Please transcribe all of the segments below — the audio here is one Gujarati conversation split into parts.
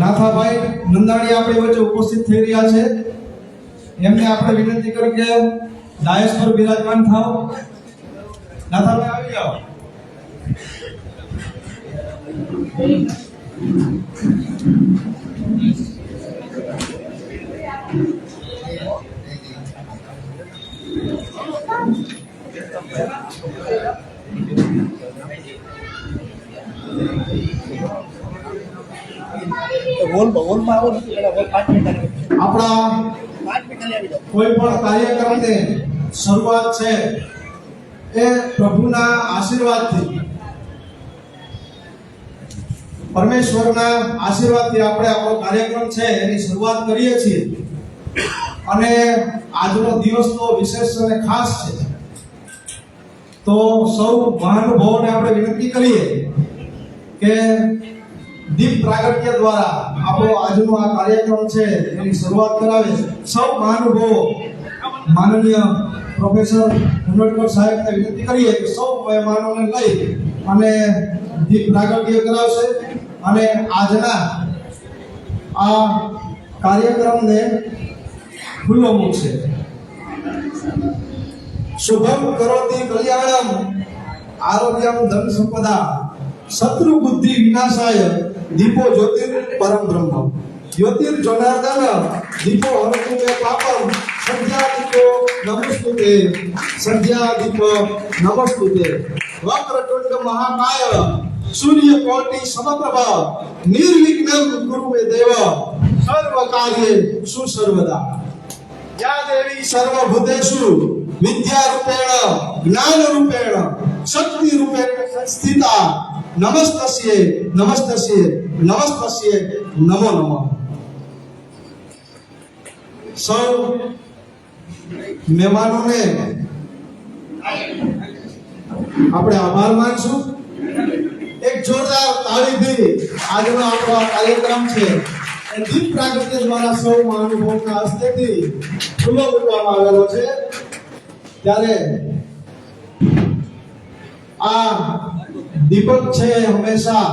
નાથાભાઈ નંદાણી આપણી વચ્ચે ઉપસ્થિત થઈ રહ્યા છે. એમને આપણે વિનંતી કરી કે ડાયસ પર બિરાજમાન થાઓ. નાથાભાઈ આવી જાઓ. આપણા કોઈ પણ કાર્યક્રમની શરૂઆત છે એ પ્રભુના આશીર્વાદથી, પરમેશ્વરના આશીર્વાદથી આપણે આપણો કાર્યક્રમ છે એની શરૂઆત કરીએ છીએ. અને આજનો દિવસ તો વિશેષ અને ખાસ છે. તો સૌ મહાનુભાવોને આપણે વિનંતી કરીએ કે દીપ પ્રાગટ્ય દ્વારા આપણો આજનો આ કાર્યક્રમ છે એની શરૂઆત કરાવે. સૌ મહાનુભાવો માનનીય પ્રોફેસર ઉનડકર સાહેબને વિનંતી કરીએ કે સૌ મહેમાનોને લઈ અને દીપ પ્રાગટ્ય કરાવશે અને આજના આ કાર્યક્રમને ખુલ્લો મૂકશે. શુભમ કરોતિ કલ્યાણમ આરોગ્યમ ધન સંપદા શત્રુ બુદ્ધિ વિનાશાય દીપો જ્યોતિર પરમ બ્રહ્મ જ્યોતિર જનાર્દન દીપો હરતુ મે પાપમ સંધ્યા દીપો નમસ્તુતે સંધ્યા દીપ નમસ્તુતે વક્રતુંડ મહાકાય સૂર્ય કોટિ સમપ્રભા નિર્વિઘ્નમ ગુરુ મે દેવ સર્વ કાર્યે સુસર્વદા યા દેવી સર્વભૂતેષુ વિદ્યા રૂપેણ જ્ઞાન રૂપેણ શક્તિ રૂપેણ સંસ્થિતા નમસ્તસ્યે નમસ્તસ્યે નમસ્તસ્યે નમો નમઃ. સૌ મહેમાનોને આપણે આભાર માનશું. એક જોરદાર તાળીથી આજનો આપણો કાર્યક્રમ છે દીપ પ્રાગટ્ય દ્વારા સૌ મહાનુભાવોના હસ્તેથી ખુલ્લો મૂકવામાં આવેલો છે. ત્યારે આ દીપક છે હંમેશા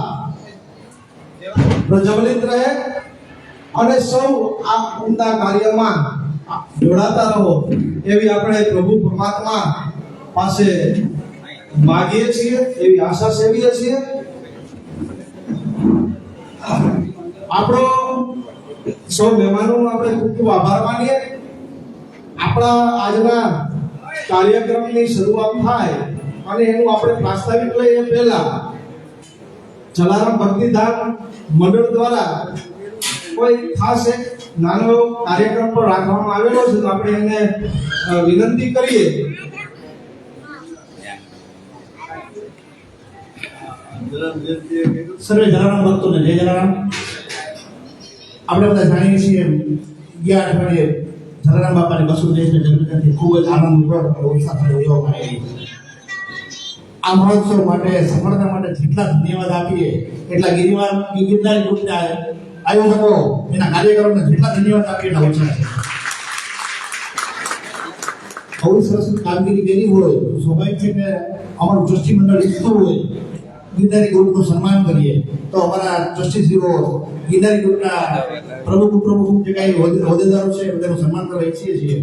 પ્રજ્વલિત રહે અને સૌ આ ઉમદા કાર્યમાં જોડાતા રહો એવી આપણે પ્રભુ પરમાત્મા પાસે માગીએ છીએ, એવી આશા સેવીએ છીએ. આપણો સૌ મહેમાનોનો આપણે ખૂબ ખૂબ આભાર માનીએ. આપણા આજના કાર્યક્રમની શરૂઆત થાય અને એનું આપણે પ્રાસ્તાવિક લઈએ પહેલા જલારામ ભક્તિધામ મંડળ દ્વારા કોઈ ખાસ એક નાનો કાર્યક્રમ પણ રાખવામાં આવેલો છે. તો આપણે એને વિનંતી કરીએ સર્વે જલારામ ભક્તોને જય જલારામ. આપણે બધા જાણીએ છીએ ગયા અઠવાડિયે જલારામ બાપાની 200 જન્મજયંતિ ખૂબ જ આનંદ ઉત્સાહ સાથે ઉજવવામાં આવી. આ મહોત્સવ માટે સફળતા માટે જેટલા ધન્યવાદ આપીએ એટલા ગિરનારી ગ્રુપના આયોજકો એના કાર્યકરોને જેટલા ધન્યવાદ આપીએ એટલા ઓછા છે. બહુ સરસ કામગીરી કરી હોય તો સ્વાભાવિક છે કે અમારું ટ્રસ્ટી મંડળ ઈચ્છતું હોય ગિરનારી ગ્રુપનું સન્માન કરીએ તો અમારા ટ્રસ્ટીશ્રીઓ ગિરનારી ગ્રુપના પ્રમુખ જે કાંઈ હોદ્દેદારો છે બધાનું સન્માન કરવા ઈચ્છીએ છીએ.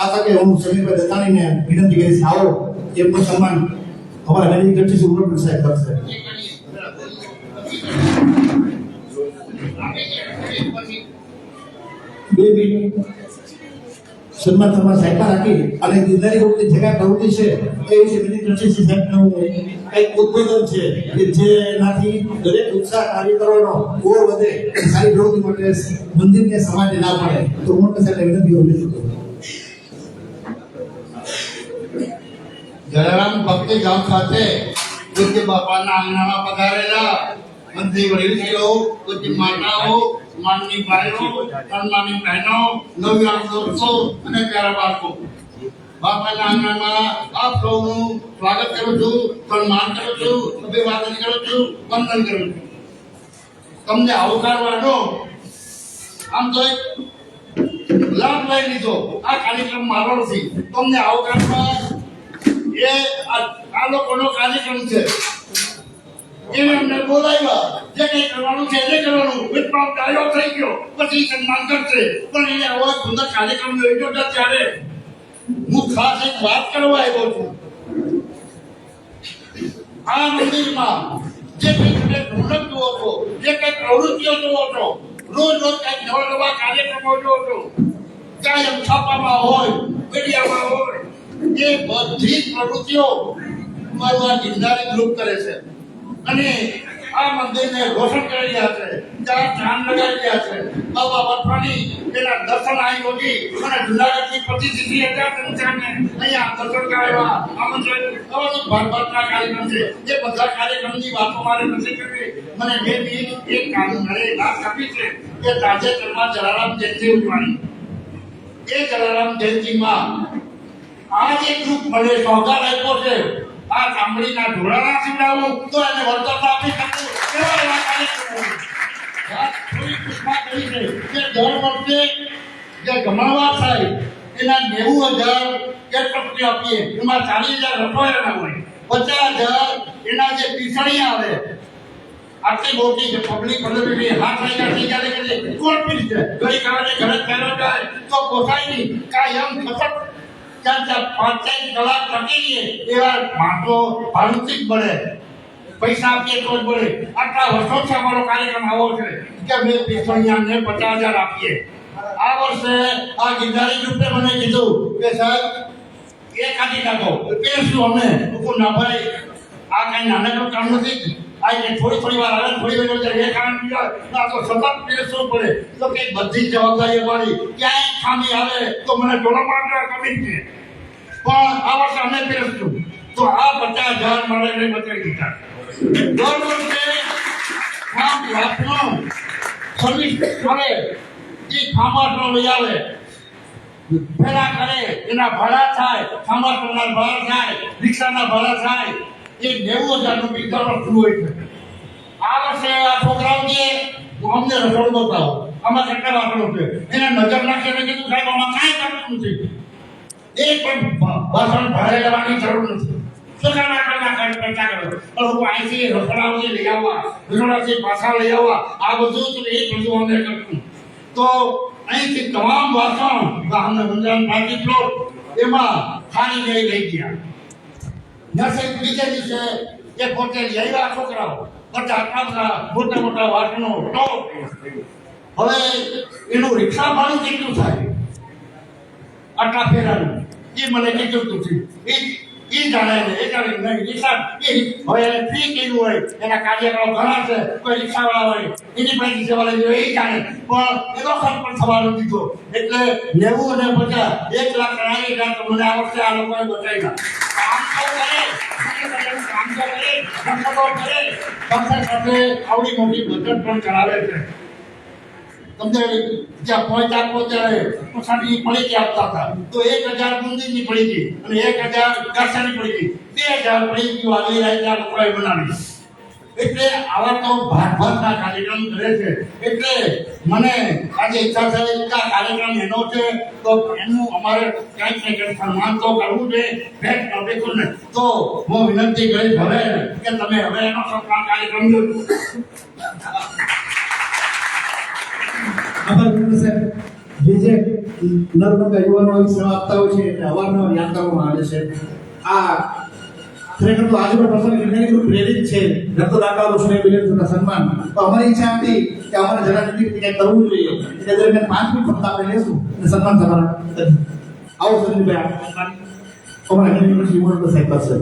આ તકે હું સમીરભાઈ દત્તાણીને વિનંતી કરીશ આવો એમનું સન્માન અમારા મેનેજિંગ ટ્રસ્ટી ઉમરપુર સાહેબ કરશે. બે મિનિટ સન્માન સાહેબ રાખી અને ગિરનારી ગ્રુપની જે કાંઈ પ્રવૃત્તિ છે એ વિશે મેનેજિંગ ટ્રસ્ટી સાહેબનું કંઈક ઉદ્બોધન છે કે જેનાથી દરેક ઉત્સાહ કાર્યકરોનો ઓર વધે, સારી પ્રવૃત્તિ માટે મંદિરને સમાજને ના પડે. તો મોટા સાહેબ વિનંતી કરું છું. જલારામ ભક્તિ ગામ ખાતે પૂજ્ય બાપાના આંગણામાં પધારેલા મંત્રી વડીલશ્રીઓ, પૂજ્ય માતાઓ, માનની ભાઈઓ, સન્માનની બહેનો, નવયુવાન દોસ્તો અને પ્યારા બાળકો, બાપાના આંગણામાં આપ સૌનું સ્વાગત કરું છું, સન્માન કરું છું, અભિવાદન કરું છું, વંદન કરું છું. તમને આવકારવાનો આમ તો એક લાભ લઈ લીધો. આ કાર્યક્રમ મારો નથી. તમને આવકારવા એ આ લોકોનો કાર્યક્રમ છે. એને અમને બોલાવ્યા, જે કંઈ કરવાનું છે એ કરવાનું, વિપ્લવ ડાયો થઈ ગયો, પછી સન્માન કરશે. પણ એને આવો સુંદર કાર્યક્રમ યોજ્યો છે ત્યારે હું ખાસ એક વાત કરવા આવ્યો છું. આ મંદિરમાં જે કંઈ તમે ઢોલક જુઓ છો, જે કંઈ પ્રવૃત્તિઓ જુઓ છો, રોજ રોજ કંઈક નવા નવા કાર્યક્રમો જુઓ છો, કાયમ છાપામાં હોય, મીડિયામાં હોય, એ બધી જ પ્રવૃત્તિઓ મારું આ ગિરનારી ગ્રુપ કરે છે. અને આ મંદિરને રોશન કરી રહ્યા છે, ચાર ચાંદ લગાવી રહ્યા છે. બાબા વટવાની એના દર્શન અહીં યોજી અને જુનાગઢની 25,000 સંખ્યાને અહીંયા દર્શન કરાવ્યા. આમંત્રણ અવરું ભારતના કાર્યક્રમ છે. એ બધા કાર્યક્રમની વાતો મારે નથી કરવી. મને બે મિનિટ એક કામ મળે વાત આપી છે કે તાજેતરમાં જલારામ જયંતિ ઉજવણી. એ જલારામ જયંતિમાં આ જે ગ્રુપ મને સોગાદ આપ્યો છે, આ ચામડીના ઢોળાના સીવડાવું તો એને વળતર આપી શકું એવા એવા કાર્યક્રમો. વાત થોડી ટૂંકમાં કરી છે કે દર વર્ષે જે જમણવાર થાય એના 90,000 એકત્રિત આપીએ. એમાં 40,000 રસોઈયાના હોય, 50,000 એના જે પીસણીયા આવે. આટલી મોટી જે પબ્લિક પબ્લિક હાથ લાગ્યા થઈ ગયા કે કોણ પીડી છે ઘડી ખાવાને ઘરે ફેરો જાય તો પોસાય નહીં. કાયમ સતત ચાર 5 કલાક ટકી એવા માણસો ભાડુથી જ મળે, પૈસા આપીએ તો જ મળે. આટલા વર્ષોથી અમારો કાર્યક્રમ આવો છે કે અમે પેશણિયાને 50,000 આપીએ. આ વર્ષે આ ગિરનારી ગ્રુપે મને કીધું કે સાહેબ એ કાઢી નાખો. પેશું અમે ના ભાઈ, આ કઈ નાનકડું કામ નથી. આ થોડી વાર આવે, થોડી વાર એ કામ ના તો સતત પેશવું પડે. તો કે બધી જવાબદારી અમારી, ક્યાંય ખામી આવે તો મને ટોળો પાડવા કમી છે. પણ આ વર્ષે અમે પેશું તો આ 50,000 મારે બચાવી દીધા. દર વર્ષે કામ રાખનો સર્વિસ કરે, જે ખામાસનો લઈ આવે, ફેરા કરે, એના ભાડા થાય, ખામાસના ભાડા થાય, રિક્ષાના ભાડા થાય. એ 90,000 રૂપિયા દર વર્ષ હોય છે. આ વર્ષે આ છોકરાઓ જે અમને રસોડું બતાવો, આમાં કેટલા વાસણો છે, એને નજર નાખીને કીધું સાહેબ આમાં કાંઈ કરવું નથી. એક પણ વાસણ ભાડે લેવાની જરૂર નથી. છોકરાના પૈસા કરો. પણ હું અહીંથી રસોડાઓથી લઈ આવવા, રસોડાથી પાછા લઈ આવવા, આ બધું જ એ બધું અમે કરતું. તો અહીંથી તમામ વાસણ અમને મંદિર પાર્ટી પ્લોટ એમાં ખાલી લઈ ગયા. નરસિંહ બીજે દિવસે એ પોતે લઈ આવ્યા છોકરાઓ, બધા મોટા મોટા વાસણો. હવે એનું રિક્ષા ભાડું કેટલું થાય આટલા ફેરાનું એ મને કેટલું નથી. એ જાણે ને એ જાણે નહીં. રિક્ષા હવે ફી કેવું હોય, એના કાર્યક્રમ ઘણા છે, કોઈ રિક્ષાવાળા હોય એની પાસે જવાના જોઈએ એ જાણે. પણ એનો ખર્ચ પણ થવાનો દીધો. એટલે 90 અને 50 1,40,000 તો મને આ વર્ષે આ લોકોએ બચાવ્યા. સાથે આવડી મોટી બચત પણ કરાવે છે. તમને જ્યાં પોઈન્ટ આપો ત્યારે પછાડી પડીકી આપતા હતા તો 1,000 મંદિરની પડીકી અને 1,000 કાસાની પડીકી, 2,000 પડીકી આગળ રાખ્યા લોકોએ બનાવી. એટલે આવા તો ભાતભાતના કાર્યક્રમ કરે છે. એટલે મને આજે ઈચ્છા થઈ કે આ કાર્યક્રમ એનો છે તો એનું અમારે કંઈક ને કંઈક સન્માન તો કરવું જોઈએ, ભેટ આપીશું ને. તો હું વિનંતી કરીશ હવે કે તમે હવે એનો સન્માન કાર્યક્રમ જોજો. આભાર સાહેબ. જે નર્મદા યુવાનો સેવા આપતા હોય છે એટલે અવારનવાર યાદ કરવામાં આવે છે. આ ખરેખર તો આજે પણ પ્રસંગ ગિરનારી ગ્રુપ પ્રેરિત છે. રક્ત દાતાઓ સ્નેહ થતા સન્માન. તો અમારી ઈચ્છા હતી કે અમારે જરા કંઈક કરવું જોઈએ. એટલે દરમિયાન 5 મિનિટ ફક્ત આપણે લેશું અને સન્માન તમારા આવો સંજયભાઈ અમારા યુનિવર્સિટી યુવાનો સાહેબ પાસે.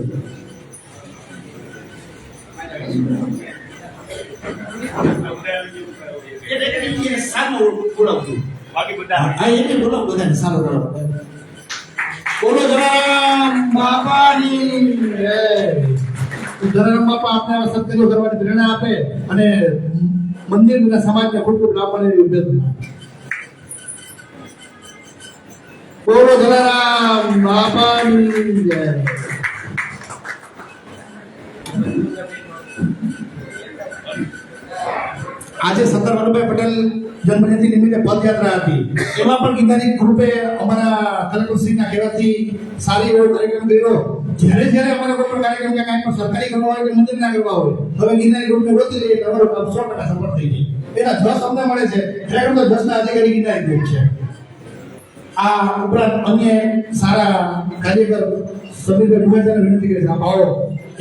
બોલો જલારામ બાપાની જય. જલારામ બાપા આપણે સત્કર્યો કરવાની પ્રેરણા આપે અને મંદિર અને સમાજને ખૂબ ખૂબ લાભ મળે એવી વિનંતી. બોલો જલારામ બાપાની જય. આજે સરદાર વલ્લભભાઈ પટેલ જન્મજયંતિ નિમિત્તે પદયાત્રા હતી. એમાં પણ ગિરનારી ગ્રુપે અમારા કલેક્ટરશ્રીના કહેવાથી સારી એવો કાર્યક્રમ કર્યો. જ્યારે અમારે કોઈ પણ કાર્યક્રમ કે કાંઈ પણ સરકારી કરવા હોય કે મંદિરના કરવા હોય, હવે ગિરનારી ગ્રુપને ગોતી લઈએ તો અમારો કામ 100% સફળ થઈ જાય. એના જસ અમને મળે છે, ખરેખર તો જસના અધિકારી ગિરનારી ગ્રુપ છે. આ ઉપરાંત અન્ય સારા કાર્યકર સમીરભાઈ ભુવાજાને વિનંતી કરે છે, આપ આવો.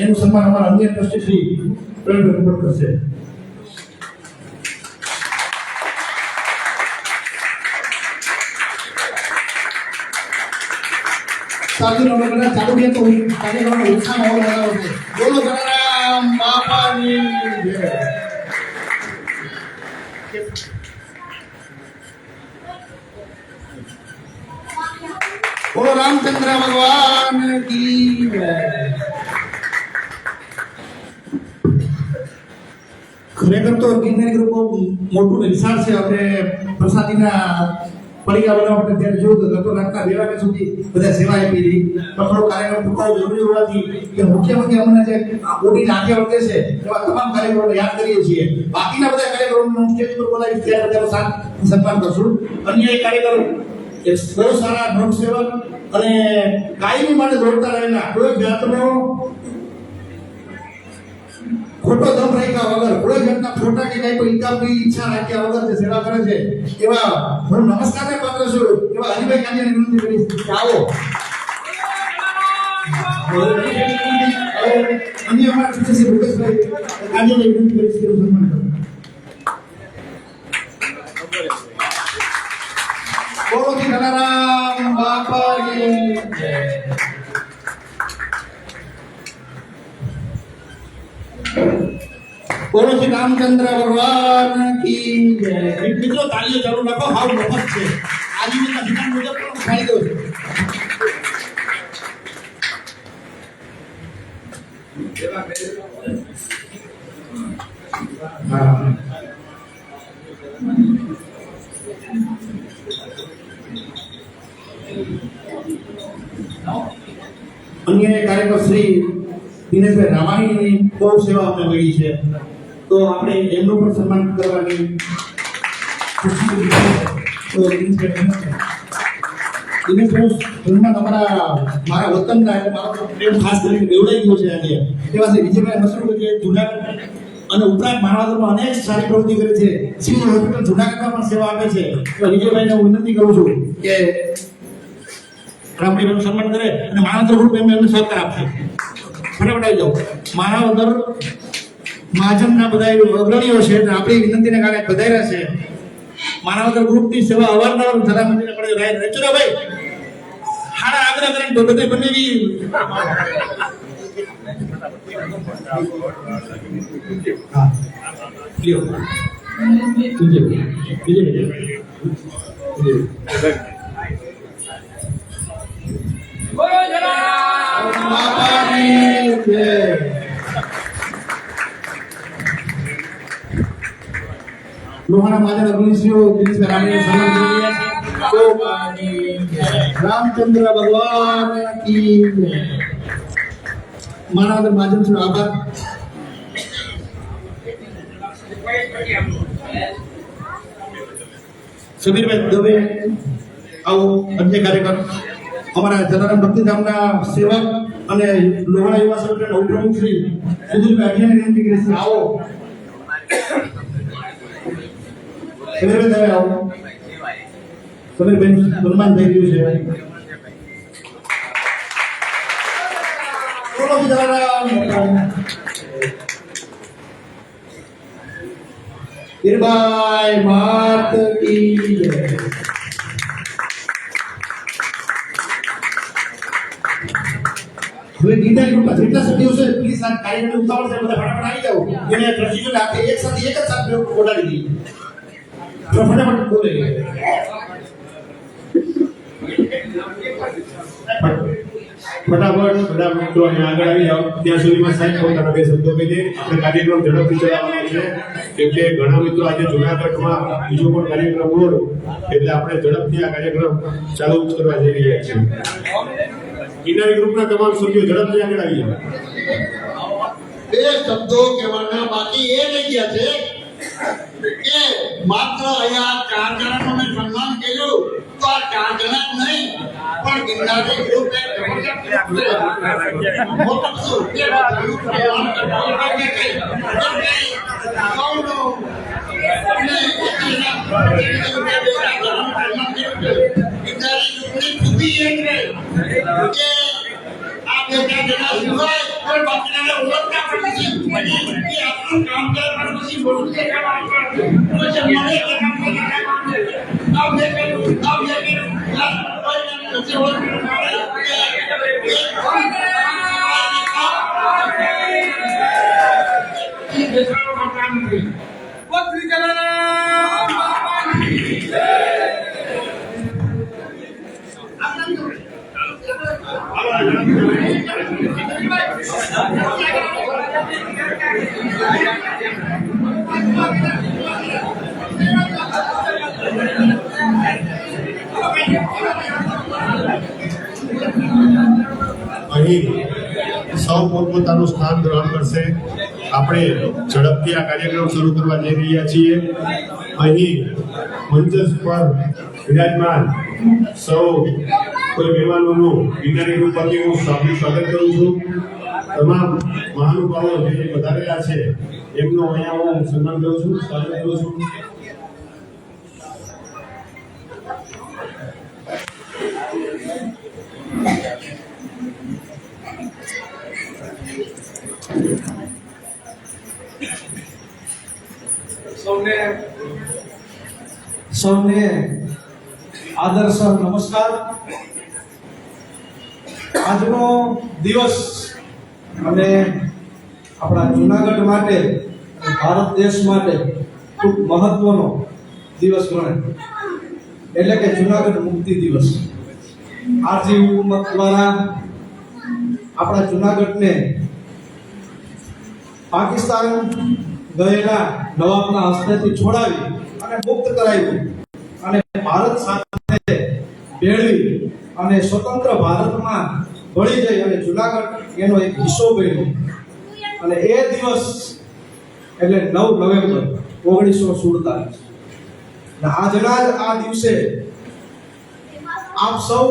એનું સન્માન અમારા અન્ય ટ્રસ્ટી શ્રી પ્રવીણભાઈ રિપોર્ટ કરશે. ચાલુ રહે તો કાર્યક્રમનો ઉત્સાહ માહોલ બનાવો છે. બોલો ગણારામ બાપાની જય. બોલો રામચંદ્ર ભગવાન કી જય. ખરેખર તો ગિરનારી ગ્રુપ મોટું વિશાળ છે. આપણે પ્રસાદીના પડીકા બનાવવા માટે ત્યારે જોયું તો રાતના 2 વાગ્યા સુધી બધા સેવા આપી હતી. પણ થોડો કાર્યક્રમ ટૂંકાવો જરૂરી હોવાથી કે મુખ્યમંત્રી અમને જે ઓડીને આગે વધે છે એવા તમામ કાર્યક્રમોને યાદ કરીએ છીએ. બાકીના બધા કાર્યક્રમોનું સ્ટેજ પર બોલાવી ત્યારે બધા સન્માન કરશું. અન્ય એક કાર્યક્રમ બહુ સારા નવસેવક અને કાયમી માટે દોડતા રહેલા, કોઈ જાતનો ખોટો દમ રાખ્યા વગર, કોઈ જાતના ખોટા કે કઈ કોઈ ઇન્કમની ઈચ્છા રાખ્યા વગર જે સેવા કરે છે એવા હું નમસ્કારને પાત્ર છું એવા હરિભાઈ કાંજીને વિનંતી કરીશ કે આવો. અન્ય અમારા ટીચર શ્રી ભૂપેશભાઈ કાંજીને વિનંતી કરીશ કે સન્માન કરો. બોલો શ્રી ગણારામ બાપાની જય. બોલો શ્રી રામચંદ્ર ભગવાન કી જય. મિત્રો તાળીઓ ચાલુ રાખો, હાવ મફત છે. આજીવનના વિધાન મુજબ પણ ફાયદો છે. અન્ય કાર્યકર શ્રી દિનેશભાઈ રામાણીની બહુ સેવા અમને મળી છે, તો આપણે એમનું પણ સન્માન કરવાની દિનેશભાઈ મારા વતનના એટલે મારો પ્રેમ ખાસ કરીને બેવડાઈ ગયો છે આજે. એવા શ્રી વિજયભાઈ મસરૂ જે જુનાગઢ અને ઉપરાંત માનવતામાં અનેક સારી પ્રવૃત્તિ કરે છે. સિવિલ હોસ્પિટલ જુનાગઢમાં પણ સેવા આપે છે. તો વિજયભાઈને હું વિનંતી કરું છું કે રામડીનું સન્માન કરે અને માનવતા ગ્રુપ એમને સહકાર આપશે. ફટાફટ આવી જાઓ. માનવદર મહાજનના બધા અગ્રણીઓ છે, આપણી વિનંતીને કારણે પધાર્યા છે. માનવદર ગ્રુપની સેવા અવારનવાર ધરામંદિરને પડે રચુરાભાઈ હાડા આગ્રહ કરીને તો બધે બનેવી લોહાણા માજન અગ્નિશ્રીઓ દિનેશભાઈ રામાણીને સન્માન કરી રહ્યા છે. રામચંદ્ર ભગવાન કી જય. માનવદર માજન શ્રી આભાર. સમીરભાઈ દવે આવો. અન્ય કાર્યકર અમારા જલારામ ભક્તિધામના સેવક અને લોહાણા યુવા સંગઠનના ઉપપ્રમુખ શ્રી સુધીરભાઈ અભિયાન વિનંતી કરી છે, આવો. સમીરભાઈ દવે આવો. સમીરભાઈ સન્માન થઈ રહ્યું છે. બોલો જલારામ વીરભાઈ માત કી જય. હવે ગીરનારી ગ્રુપના જેટલા સભ્યો છે પ્લીઝ આ કાર્યક્રમ ઉતાવળ છે, બધા ફટાફટ આવી જાઓ. એને ટ્રસ્ટીઓ આપણે એક જ સાથે બોલાવી દઈએ. તો ફટાફટ બોલે ફટાફટ બધા મિત્રો અહીંયા આગળ આવી જાઓ. ત્યાં સુધીમાં સાહેબ પોતાના બે શબ્દો કહી દે. આપણે કાર્યક્રમ ઝડપથી ચલાવવાનો છે, કેમ કે ઘણા મિત્રો આજે જુનાગઢમાં બીજો પણ કાર્યક્રમ હોય એટલે આપણે ઝડપથી આ કાર્યક્રમ ચાલુ કરવા જઈ રહ્યા છીએ. ગિરનારી ગ્રુપના તમામ સભ્યો ઝડપથી આગળ આવી જાઓ. બે શબ્દો કહેવાના બાકી એ રહી ગયા છે કે માત્ર અહીંયા 4 જણાનું મેં સન્માન કર્યું તો આ 4 જણા જ નહીં પણ ગિરનારી ગ્રુપ એક મોટું શું કે ગ્રુપ સન્માન કરવા કે સૌનું ગિરનારી ગ્રુપની ખૂબી એ છે કે આ બેટા જણા સિવાય કોઈ બાકીના ઓળખતા પણ નથી કે આપણું કામ કરે પણ પછી બોલવું છે કોઈ સન્માન અહીં સૌ પોતપોતાનું સ્થાન ગ્રહણ કરશે. આપણે ઝડપથી આ કાર્યક્રમ શરૂ કરવા જઈ રહ્યા છીએ. અહીં મંચ પર વિરાજમાન સૌ કોઈ મહેમાનોનું ગિરનારી ગ્રુપ વતી હું સ્વાગત કરું છું. તમામ મહાનુભાવો જે વધારેલા છે એમનું અહીંયા હું સન્માન કરું છું, સ્વાગત કરું છું. સૌને આદરસર નમસ્કાર. આજનો દિવસ અને આપણા જૂનાગઢ માટે ભારત દેશ માટે ખૂબ મહત્વનો દિવસ ગણાય, એટલે કે જૂનાગઢ મુક્તિ દિવસ. આરજી હુકુમત દ્વારા આપણા જૂનાગઢને પાકિસ્તાન ગયેલા નવાબના હસ્તેથી છોડાવી અને મુક્ત કરાવ્યું અને ભારત સાથે ભેળવી અને સ્વતંત્ર ભારતમાં ભળી જઈ અને જૂનાગઢ એનો એક હિસ્સો બન્યો. અને એ દિવસ એટલે 9 નવેમ્બર 1947. આજના જ આ દિવસે આપ સૌ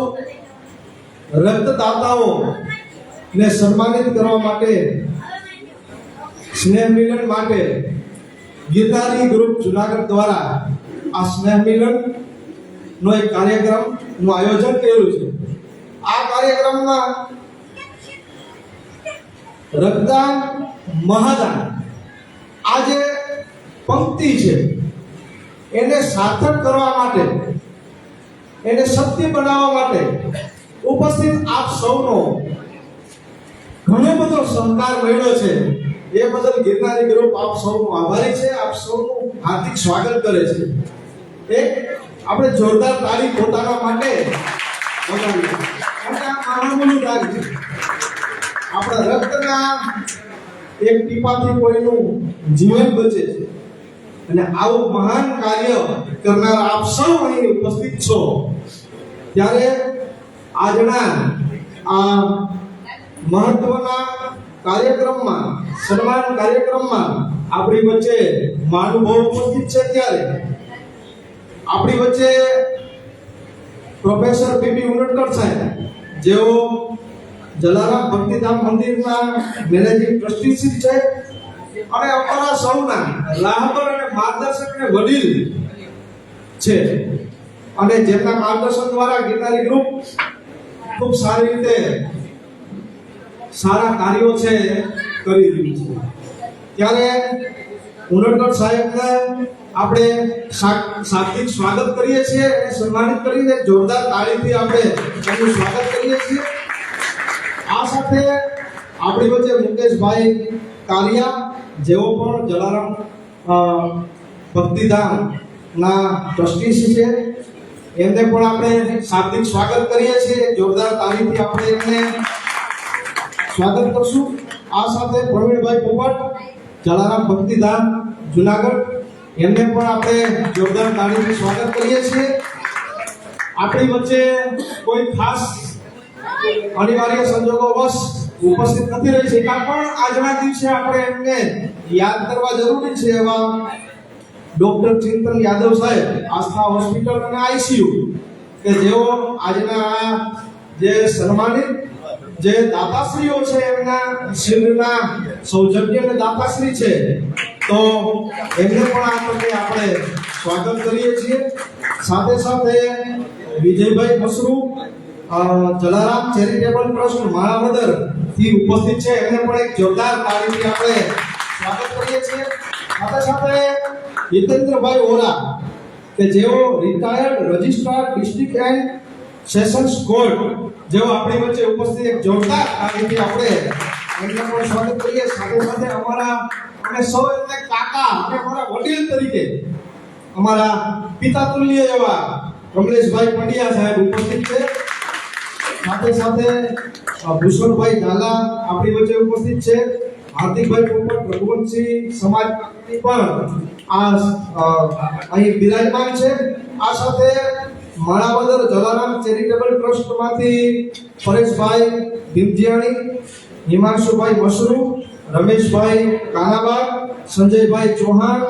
રક્તદાતાઓ ને સન્માનિત કરવા માટે, સ્નેહ મિલન માટે ગિરનારી ગ્રુપ જૂનાગઢ દ્વારા આ સ્નેહ મિલન નો એક કાર્યક્રમ નું આયોજન કર્યું છે. આ કાર્યક્રમમાં રક્તદાન મહાદાન આ જે પંક્તિ છે એને સાર્થક કરવા માટે, એને સત્ય બનાવવા માટે ઉપસ્થિત આપ સૌનો ઘણો બધો સહકાર મળ્યો છે. એ બદલ ગિરનારી ગ્રુપ આપ સૌનો આભારી છે, આપ સૌનું હાર્દિક સ્વાગત કરે છે. એક આપણે જોરદાર તાળી પોતાના માટે વગાડીએ. અને આ મહામૂલું દાન છે. આપણા રક્તના એક ટીપાથી કોઈનું જીવન બચે છે. અને આવું મહાન કાર્ય કરનાર આપ સૌ અહીં ઉપસ્થિત છો. ત્યારે આજના આ મહત્વના કાર્યક્રમમાં, સન્માન કાર્યક્રમમાં આપણી વચ્ચે મહાનુભાવ ઉપસ્થિત છે. ત્યારે આપણી વચ્ચે પ્રોફેસર પીપી ઉનડકર સાહેબ, જેઓ જલારામ ભક્તિધામ મંદિરના મેનેજિંગ ટ્રસ્ટીશીપ છે અને અમારા સૌના રાહબર અને માર્ગદર્શક અને વડીલ છે, અને જેમના માર્ગદર્શન દ્વારા ગિરનારી ગ્રુપ ખૂબ સારી રીતે સારા કાર્યો છે કરી રહ્યું છે. ત્યારે ઉનડકર સાહેબને આપણે શાબ્દિક સ્વાગત કરીએ છીએ અને સન્માનિત કરીને જોરદાર તાળીથી આપણે એમનું સ્વાગત કરીએ છીએ. આ સાથે આપણી વચ્ચે મુકેશભાઈ કાલિયા, જેઓ પણ જલારામ ભક્તિધામના ટ્રસ્ટી છે, એમને પણ આપણે શાબ્દિક સ્વાગત કરીએ છીએ. જોરદાર તાળીથી આપણે એમને સ્વાગત કરશું. આ સાથે પ્રવીણભાઈ પોપટ, જલારામ ભક્તિધામ જુનાગઢ, એમને પણ આપણે જોરદાર તાળીથી સ્વાગત કરીએ છીએ. આપણી વચ્ચે કોઈ ખાસ અનિવાર્ય સંજોગોવશ ઉપસ્થિત નથી રહી શક્યા, પણ આજના દિવસે આપણે એમને યાદ કરવા જરૂરી છે. એવા ડોક્ટર ચિંતન યાદવ સાહેબ, આસ્થા હોસ્પિટલ અને આઈસીયુ, કે જેઓ આજના આ જે સન્માનિત જે દાતાશ્રીઓ છે એમના શિલ્ડના સૌજન્ય અને દાતાશ્રી છે, તો એમને પણ આ તકે આપણે સ્વાગત કરીએ છીએ. સાથે સાથે વિજયભાઈ મસરૂ જલારામ ચેરિટેબલ ટ્રસ્ટ માણાવદર થી ઉપસ્થિત છે, એમને પણ એક જોરદાર તાળીથી આપણે સ્વાગત કરીએ છીએ. સાથે સાથે હિતેન્દ્રભાઈ ઓરા, કે જેઓ retired registrar district and sessions court, જેઓ આપણી વચ્ચે ઉપસ્થિત, એક જોરદાર તાળીથી આપણે એમને પણ સ્વાગત કરીએ. સાથે સાથે અમારા અમે સૌ એમને કાકા અને અમારા વડીલ તરીકે અમારા પિતા તુલ્ય એવા કમલેશભાઈ પંડ્યા સાહેબ ઉપસ્થિત છે. સાથે સાથે ભૂષણભાઈ ઝાલા આપણી વચ્ચે ઉપસ્થિત છે. હાર્દિકભાઈ પોપટ રઘુવંશી સમાજ પણ અહીં બિરાજમાન છે. આ સાથે માણાવદર જલારામ ચેરિટેબલ ટ્રસ્ટ માંથી પરેશભાઈ ભીમજીયાણી, હિમાંશુભાઈ મસરૂ, રમેશભાઈ કાનાબા, સંજયભાઈ ચૌહાણ,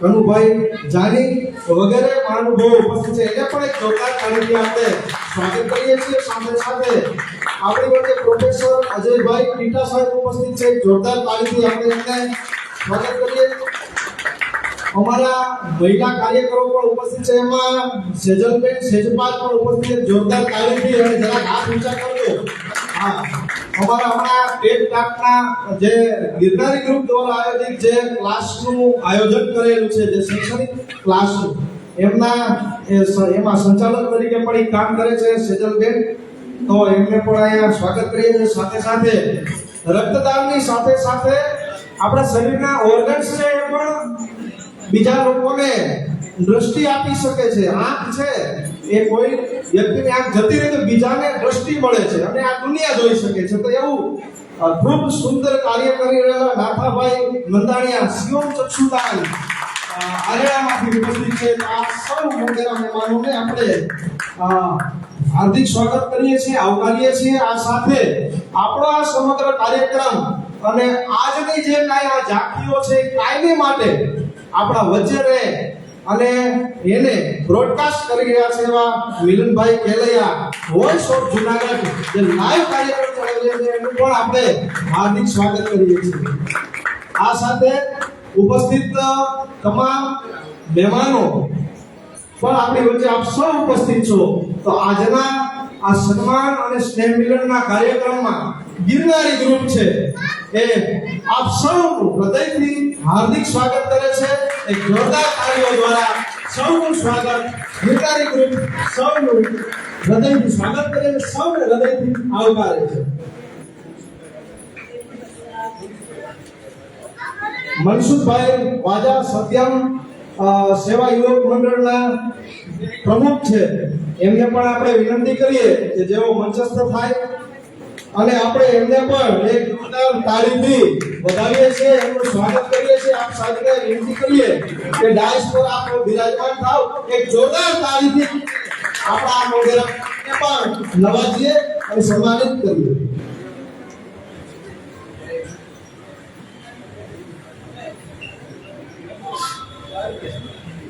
કનુભાઈ જાની વગેરે મહાનુભાવો ઉપસ્થિત છે. એને પણ એક જોરદાર તાળીથી આપણે સ્વાગત કરીએ છીએ. સાથે સાથે આપણી વચ્ચે પ્રોફેસર અજયભાઈ ટીટા સાહેબ ઉપસ્થિત છે. જોરદાર તાળીથી આપણે એમને સ્વાગત કરીએ. અમારા મહિલા કાર્યકરો પણ ઉપસ્થિત છે. એમાં સેજલબેન સેજપાલ પણ ઉપસ્થિત છે. જોરદાર તાળીથી અને જરાક હાથ ઊંચા કરજો. હા, અમારા હમણાં ટેટ ટાટના જે ગિરનારી ગ્રુપ દ્વારા આયોજિત જે ક્લાસનું આયોજન કરેલું છે, જે શૈક્ષણિક ક્લાસનું, એમાં સંચાલક તરીકે પણ એ કામ કરે છે સેજલબેન, તો એમને પણ અહીંયા સ્વાગત કરીએ છીએ. સાથે સાથે રક્તદાનની સાથે સાથે આપણા શરીરના ઓર્ગન્સ છે એ પણ બીજા લોકોને દ્રષ્ટિ આપી શકે છે. આંખ છે એ કોઈ વ્યક્તિની આંખ જતી રહે તો બીજાને દ્રષ્ટિ મળે છે અને આ દુનિયા જોઈ શકે છે. તો એવું ખૂબ સુંદર કાર્ય કરી રહેલા નાથાભાઈ નંદાણીયા શિવમ ચક્ષુદાન આરેડામાંથી ઉપસ્થિત છે. આ સૌ મોટેરા મહેમાનોને આપણે હાર્દિક સ્વાગત કરીએ છીએ, આવકારીએ છીએ. આ સાથે આપણો આ સમગ્ર કાર્યક્રમ અને આજની જે કાંઈ આ ઝાંખીઓ છે એ કાયમી માટે આપણા વચ્ચે રહે અને એને બ્રોડકાસ્ટ કરી રહ્યા છે એવા મિલનભાઈ કેલૈયા, વોઇસ ઓફ જુનાગઢ, જે લાઈવ કાર્યક્રમ ચલાવી રહ્યા છે, એનું પણ આપણે હાર્દિક સ્વાગત કરીએ છીએ. આ સાથે ઉપસ્થિત તમામ મહેમાનો પણ આપણી વચ્ચે આપ સૌ ઉપસ્થિત છો. તો આજના આ સન્માન અને સ્નેહ મિલનના કાર્યક્રમમાં ગિરનારી ગ્રુપ છે એ આપ સૌનું હૃદયથી હાર્દિક સ્વાગત કરે છે. એક જોરદાર તાળીઓ દ્વારા સૌનું સ્વાગત ગિરનારી ગ્રુપ સૌનું હૃદયથી સ્વાગત કરે છે, સૌને હૃદયથી આવકારે છે. મનસુખભાઈ વાજા સત્યમ સેવા યુવક મંડળના પ્રમુખ છે, એમને પણ આપણે વિનંતી કરીએ કે જેઓ મંચસ્થ થાય અને આપણે એમને પણ એક જોરદાર તાળીથી વધાવીએ છીએ, એમનું સ્વાગત કરીએ છીએ. આપ સાથે વિનંતી કરીએ કે ડાયસ પર આપ બિરાજમાન થાવ. એક જોરદાર તાળીથી આપણા મોઢેરાને પણ નવાજીએ અને સન્માનિત કરીએ.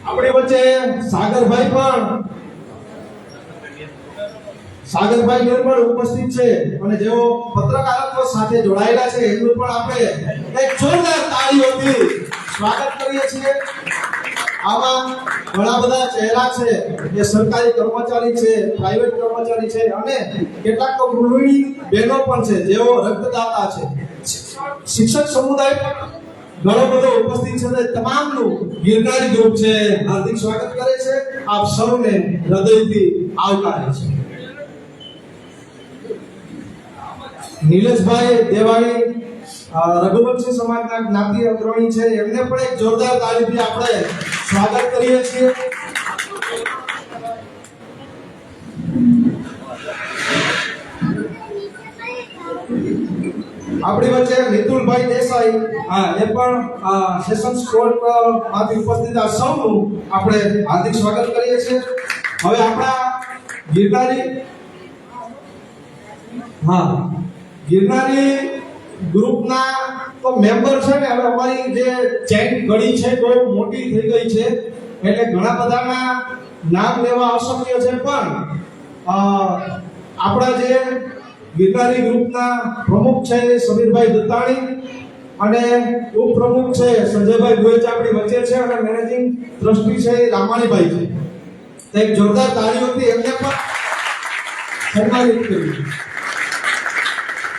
આપણી વચ્ચે સાગરભાઈ નિર્મળ ઉપસ્થિત છે અને જેઓ પત્રકારત્વ સાથે જોડાયેલા છે, એમનું પણ આપણે એક જોરદાર તાળીઓથી સ્વાગત કરીએ છીએ. આમાં ઘણા બધા ચહેરા છે, જે સરકારી કર્મચારી છે, પ્રાઇવેટ કર્મચારી છે અને કેટલાક તો ગૃહિણી બહેનો પણ છે, જેઓ રક્તદાતા છે. શિક્ષક સમુદાય ઘણો બધો ઉપસ્થિત છે. તમામનું ગિરનારી ગ્રુપ છે હાર્દિક સ્વાગત કરે છે. આપ સૌને હૃદયથી આવકારે છે. નિલેશભાઈ દેવાણી રઘુવંશી સમાજના જ્ઞાતિ અગ્રણી છે, એમને પણ એક જોરદાર તાળીથી આપણે સ્વાગત કરીએ છીએ. આપણી વચ્ચે મિતુલભાઈ દેસાઈ, એ પણ સેશન્સ કોર્ટ માંથી ઉપસ્થિત આ સૌનું આપણે હાર્દિક સ્વાગત કરીએ છીએ. હવે આપણા ગિરનારી ગ્રુપના તો મેમ્બર છે ને હવે અમારી જે ચેન ઘડી છે બહુ મોટી થઈ ગઈ છે એટલે ઘણા બધાના નામ લેવા અશક્ય છે પણ આપણા જે ગિરનારી ગ્રુપના પ્રમુખ છે સમીરભાઈ દત્તાણી અને ઉપપ્રમુખ છે સંજયભાઈ ગોયચ આપણી વચ્ચે છે અને મેનેજિંગ ટ્રસ્ટી છે રામાણીભાઈ છે તો એક જોરદાર તાળીઓથી એમને પણ સન્માનિત કર્યું.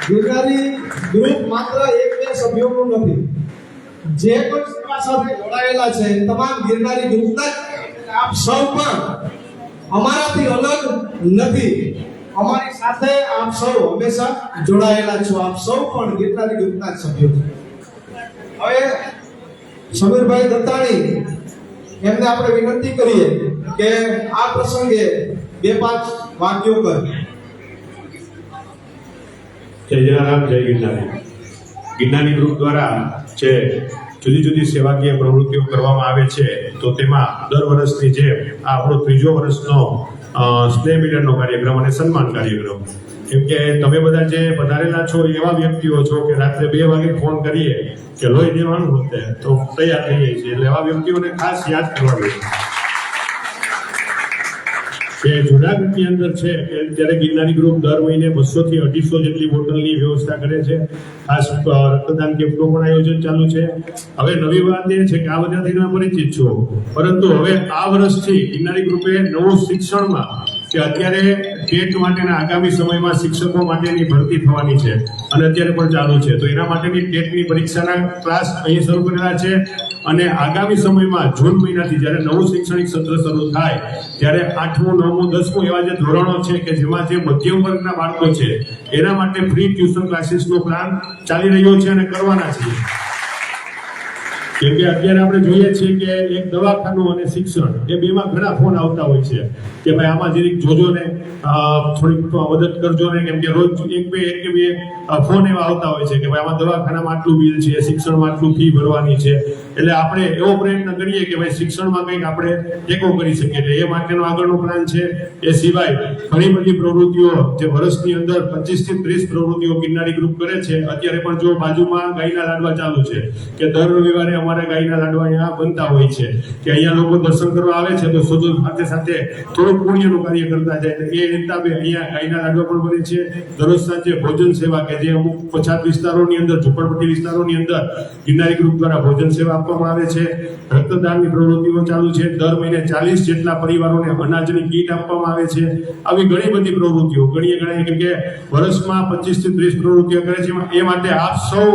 ગિરનારી ગ્રુપ માત્ર એક બે સભ્યોનું નથી, જે પણ સેવા સાથે જોડાયેલા છે તમામ ગિરનારી ગ્રુપના આપ સૌ પણ અમારાથી અલગ નથી. અમારી સાથે આપ સૌ હંમેશા જોડાયેલા છો. આપ સૌ પણ ગિરનારી ગ્રુપના સભ્યો છો. હવે સમીરભાઈ દત્તાણી એમને આપણે વિનંતી કરીએ કે આ પ્રસંગે 2-5 વાક્યો કરે. જય જલારામ, જય ગિરનારી. ગિરનારી ગ્રુપ દ્વારા જે જુદી જુદી સેવાકીય પ્રવૃત્તિઓ કરવામાં આવે છે તો તેમાં દર વર્ષની જેમ આ આપણો 3જો વર્ષનો સ્નેહ મિલનનો કાર્યક્રમ અને સન્માન કાર્યક્રમ. કેમ કે તમે બધા જે પધારેલા છો એવા વ્યક્તિઓ છો કે રાત્રે 2 વાગે ફોન કરીએ કે લોહી દેવાનું હોતે તો તૈયાર થઈ જાય છે, એટલે એવા વ્યક્તિઓને ખાસ યાદ કરવા જોઈએ કે જુનાગઢની અંદર છે કે જ્યારે ગિરનારી ગ્રુપ દર મહિને 200 થી 250 જેટલી બોટલની વ્યવસ્થા કરે છે. ખાસ રક્તદાન કેમ્પનું પણ આયોજન ચાલુ છે. હવે નવી વાત એ છે કે આ બધાથી તમે પરિચિત છો, પરંતુ હવે આ વર્ષથી ગિરનારી ગ્રુપે નવું શિક્ષણમાં કે અત્યારે ટેટ માટેના આગામી સમયમાં શિક્ષકો માટેની ભરતી થવાની છે અને અત્યારે પણ ચાલુ છે, તો એના માટેની ટેટની પરીક્ષાના ક્લાસ અહીં શરૂ કરેલા છે અને આગામી સમયમાં જૂન મહિનાથી જ્યારે નવું શૈક્ષણિક સત્ર શરૂ થાય ત્યારે 8મું 9મું 10મું એવા જે ધોરણો છે કે જેમાં જે મધ્યમ વર્ગના બાળકો છે એના માટે ફ્રી ટ્યુશન ક્લાસીસનો પ્લાન ચાલી રહ્યો છે અને કરવાના છે. કેમ કે અત્યારે આપણે જોઈએ છીએ કે એક દવાખાનું અને શિક્ષણ એ બેમાં ઘણા ફોન આવતા હોય છે કે ભાઈ આમાં જરીક જોજો ને થોડીક મદદ કરજો ને, કેમ કે રોજ એક બે ફોન એવા આવતા હોય છે કે ભાઈ આમાં દવાખાનામાં આટલું બિલ છે, શિક્ષણમાં આટલું ફી ભરવાની છે. એટલે આપણે એવો પ્રયત્ન કરીએ કે ભાઈ શિક્ષણમાં કંઈક આપણે ટેકો કરી શકીએ, એટલે એ માટેનો આગળનો પ્લાન છે. એ સિવાય ઘણી બધી પ્રવૃત્તિઓ જે વર્ષની અંદર 25 થી 30 પ્રવૃત્તિઓ ગિરનારી ગ્રુપ કરે છે. અત્યારે પણ જો બાજુમાં ગાયના લાડવા ચાલુ છે કે દર રવિવારે અમારા ગાયના લાડવા અહીંયા બનતા હોય છે કે અહીંયા લોકો દર્શન કરવા આવે છે તો સાથે સાથે થોડુંક પુણ્યનું કાર્ય કરતા જાય. એ હિસાબે અહીંયા ગાયના લાડવા પણ બને છે. દરરોજ સાંજે ભોજન સેવા કે જે અમુક પછાત વિસ્તારોની અંદર, ઝુંપડપટ્ટી વિસ્તારોની અંદર ગિરનારી ગ્રુપ દ્વારા ભોજન સેવા આપવામાં આવે છે. રક્તદાનની પ્રવૃત્તિઓ ચાલુ છે. દર મહિને 40 જેટલા પરિવારોને અનાજની કીટ આપવામાં આવે છે. આવી ઘણી બધી પ્રવૃત્તિઓ ગણીએ કેમ કે વર્ષમાં 25 થી 30 પ્રવૃત્તિઓ કરે છે. એ માટે આપ સૌ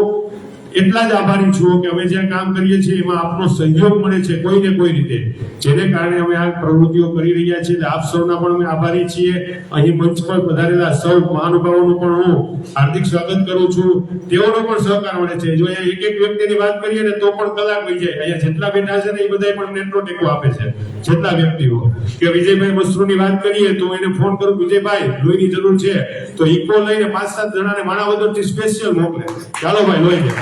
એટલા જ આભારી છું કે અમે જ્યાં કામ કરીએ છીએ એમાં આપનો સહયોગ મળે છે કોઈ ને કોઈ રીતે, જેને કારણે અમે આ પ્રવૃત્તિઓ કરી રહ્યા છીએ. આપ સૌના પણ અમે આભારી છીએ. અહીં મંચ પર પધારેલા સૌ મહાનુભાવોનું પણ હું હાર્દિક સ્વાગત કરું છું. તેઓનો પણ સહકાર મળે છે. જો અહીંયા એક વ્યક્તિની વાત કરીએ ને તો પણ કલાક વહી જાય. અહીંયા જેટલા બેઠા છે ને એ બધા પણ નેટનો ટેકો આપે છે. જેટલા વ્યક્તિઓ કે વિજયભાઈ મસરૂની વાત કરીએ તો એને ફોન કરું, વિજયભાઈ લોહીની જરૂર છે, તો ઇકો લઈને 5-7 જણાને માણાવદરથી સ્પેશિયલ મોકલે, ચાલો ભાઈ લોહી દે.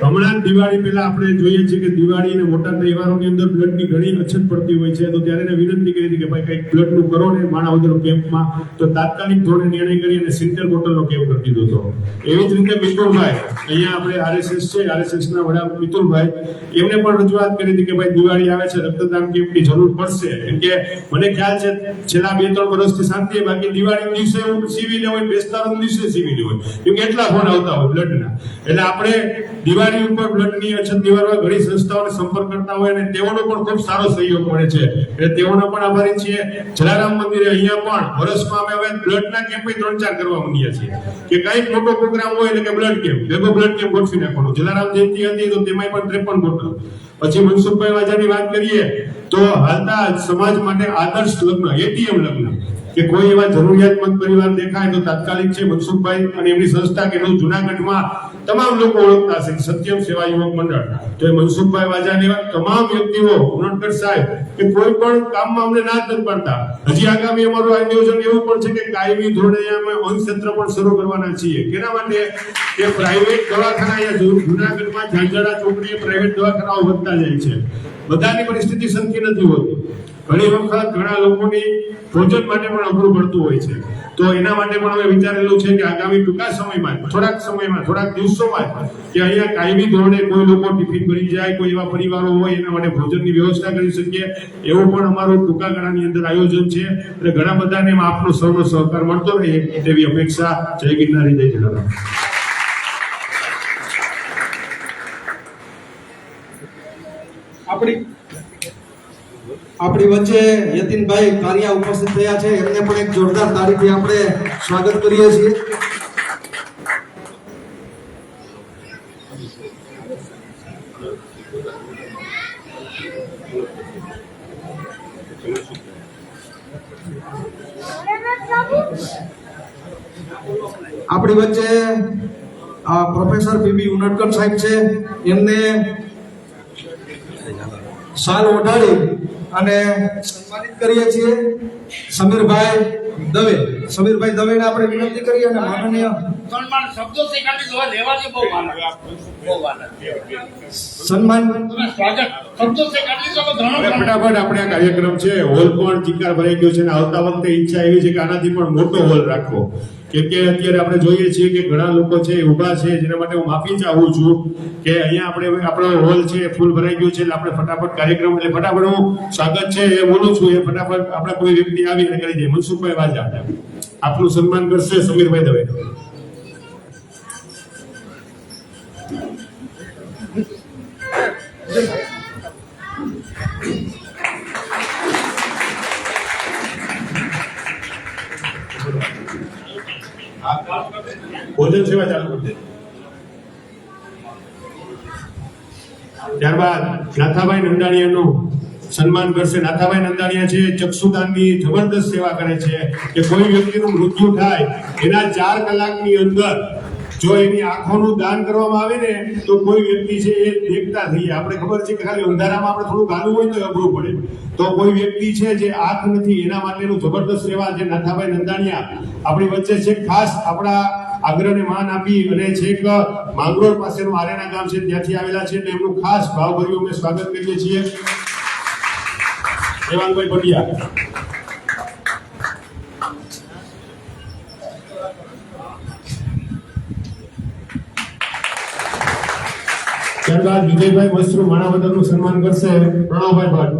હમણાં દિવાળી પહેલા આપણે જોઈએ છીએ કે દિવાળી અને મોટા તહેવારોની અંદર બ્લડની ઘણી અછત પડતી હોય છે, તો ત્યારે એને વિનંતી કરી હતી કે ભાઈ કંઈક બ્લડનું કરો ને માણાવદર કેમ્પમાં, તો તાત્કાલિક ધોરણે નિર્ણય કરી અને 70 બોટલનો કેમ્પ કરી દીધો હતો. એવી જ રીતે મિતુલભાઈ અહીંયા આપણે RSS છે, RSSના વડા મિતુલભાઈ એમને પણ રજૂઆત કરી હતી કે ભાઈ દિવાળી આવે છે, રક્તદાન કેમ્પની જરૂર પડશે. કેમ કે મને ખ્યાલ છે છેલ્લા 2-3 વર્ષથી શાંતિ, બાકી દિવાળી દિવસે હું સિવિલ હોય, બેસતા દિવસે સિવિલ હોય, કેમ કે એટલા ફોન આવતા હોય બ્લડના. એટલે આપણે દિવાળી ઉપર બ્લડની અછત નિવારવા ઘણી સંસ્થાઓને સંપર્ક કરતા હોય અને તેઓનો પણ ખૂબ સારો સહયોગ મળે છે. એટલે તેઓના પણ આભારી છીએ. જલારામ મંદિરે અહીંયા પણ વર્ષમાં અમે હવે બ્લડના કેમ્પ 3-4 કરવા માંડ્યા છીએ કે કંઈક મોટો પ્રોગ્રામ હોય એટલે કે બ્લડ કેમ્પ, ભેગો બ્લડ કેમ્પ ગોઠવી નાખવાનો. જલારામ જયંતિ હતી તો તેમાં પણ 53 બોટલ. પછી મનસુખભાઈ વાજાની વાત કરીએ તો હાલતા સમાજ માટે આદર્શ લગ્ન, ATM લગ્ન, કે કોઈ એવા જરૂરિયાતમંદ પરિવાર દેખાય તો તાત્કાલિક છે મનસુખભાઈ અને એમની સંસ્થા કે જુનાગઢમાં તમામ લોકો ઓળખતા હશે સત્યમ સેવા યુવક મંડળ, તો એ મનસુખભાઈ વાજાની તમામ વ્યક્તિઓ, ઉનડકર સાહેબ કે કોઈ પણ કામમાં અમને ના જ નથી પાડતા. હજી આગામી અમારું આયોજન એવું પણ છે કે કાયમી ધોરણે અમે અન્નક્ષેત્ર પણ શરૂ કરવાના છીએ. કેના માટે કે પ્રાઇવેટ દવાખાના અહીંયા જુનાગઢમાં ઝાંઝરા ચોકડીએ પ્રાઇવેટ દવાખાનાઓ વધતા જાય છે. બધાની પરિસ્થિતિ સરખી નથી હોતી. ઘણી વખત ઘણા લોકોની ભોજન માટે પણ અઘરું પડતું હોય છે. તો એના માટે પણ અમે વિચારેલું છે કે આગામી ટૂંકા સમયમાં થોડાક દિવસોમાં કે અહીંયા કાયમી ધોરણે કોઈ લોકો ટિફિન ભરી જાય, કોઈ એવા પરિવારો હોય એના માટે ભોજનની વ્યવસ્થા કરી શકીએ એવું પણ અમારું ટૂંકા ગાળાની અંદર આયોજન છે. એટલે ઘણા બધાને આપનો સૌનો સહકાર મળતો રહે તેવી અપેક્ષા. જય ગિરનારી, જય જલારામ. આપણી વચ્ચે યતીનભાઈ કારિયા ઉપસ્થિત થયા છે, એમને પણ એક જોરદાર તાળીથી આપણે સ્વાગત કરીએ છીએ. આપણી વચ્ચે પ્રોફેસર પીબી ઉનડકર સાહેબ છે, એમને શાલ ઓઢાડી અને સન્માનિત કરીએ છીએ. સમીરભાઈ દવેને આપણે વિનંતી કરીએ અને માનનીય સન્માન શબ્દો से કાઢી દો, લેવા દે. બહુ વાલા સન્માન સ્વાગત શબ્દો से કાઢી દો. ફટાફટ આપણે આ કાર્યક્રમ છે, હોલ પણ ચિકાર ભરાઈ ગયો છે અને આવતા વખતે ઈચ્છા એવી છે કે આનાથી પણ મોટો હોલ રાખવો. કેમ કે અત્યારે આપણે જોઈએ છીએ કે ઘણા લોકો છે ઊભા છે, જેના માટે હું માફી ચાહું છું કે અહીંયા આપણો હોલ છે ફૂલ ભરાઈ ગયો છે. એટલે આપણે ફટાફટ કાર્યક્રમ એટલે ફટાફટ હું સ્વાગત છે એ બોલું છું, એ ફટાફટ આપણે કોઈ વ્યક્તિ આવીને કરી દે. મનસુખભાઈ વાજા આપનું સન્માન કરશે. સમીરભાઈ દવે. ભોજન સેવા ચાલુ કરી દે. ત્યારબાદ નાથાભાઈ નંદાણીયાનું સન્માન કરશે. નાથાભાઈ નંદાણીયા છે ચક્ષુદાનની જબરદસ્ત સેવા કરે છે કે કોઈ વ્યક્તિનું મૃત્યુ થાય એના 4 કલાકની અંદર જો એની આંખોનું દાન કરવામાં આવે ને તો કોઈ વ્યક્તિ છે એ દેખતા થઈ જાય. આપણે ખબર છે કે ખાલી અંધારામાં આપણે થોડું ગાલું હોય તો અઘરું પડે, તો કોઈ વ્યક્તિ છે જે આંખ નથી એના માટેનું જબરદસ્ત સેવા જે નાથાભાઈ નંદાણીયા આપણી વચ્ચે છે. ખાસ આપણા આગ્રહને માન આપી અને છેક માંગરોળ પાસેનું આરેના ગામ છે ત્યાંથી આવેલા છે, એટલે એમનું ખાસ ભાવભર્યું અમે સ્વાગત કરીએ છીએ. દેવાંગભાઈ પટિયા. ત્યારબાદ વિજયભાઈ મસરૂ માણાવદરનું સન્માન કરશે પ્રણવભાઈ ભટ્ટ.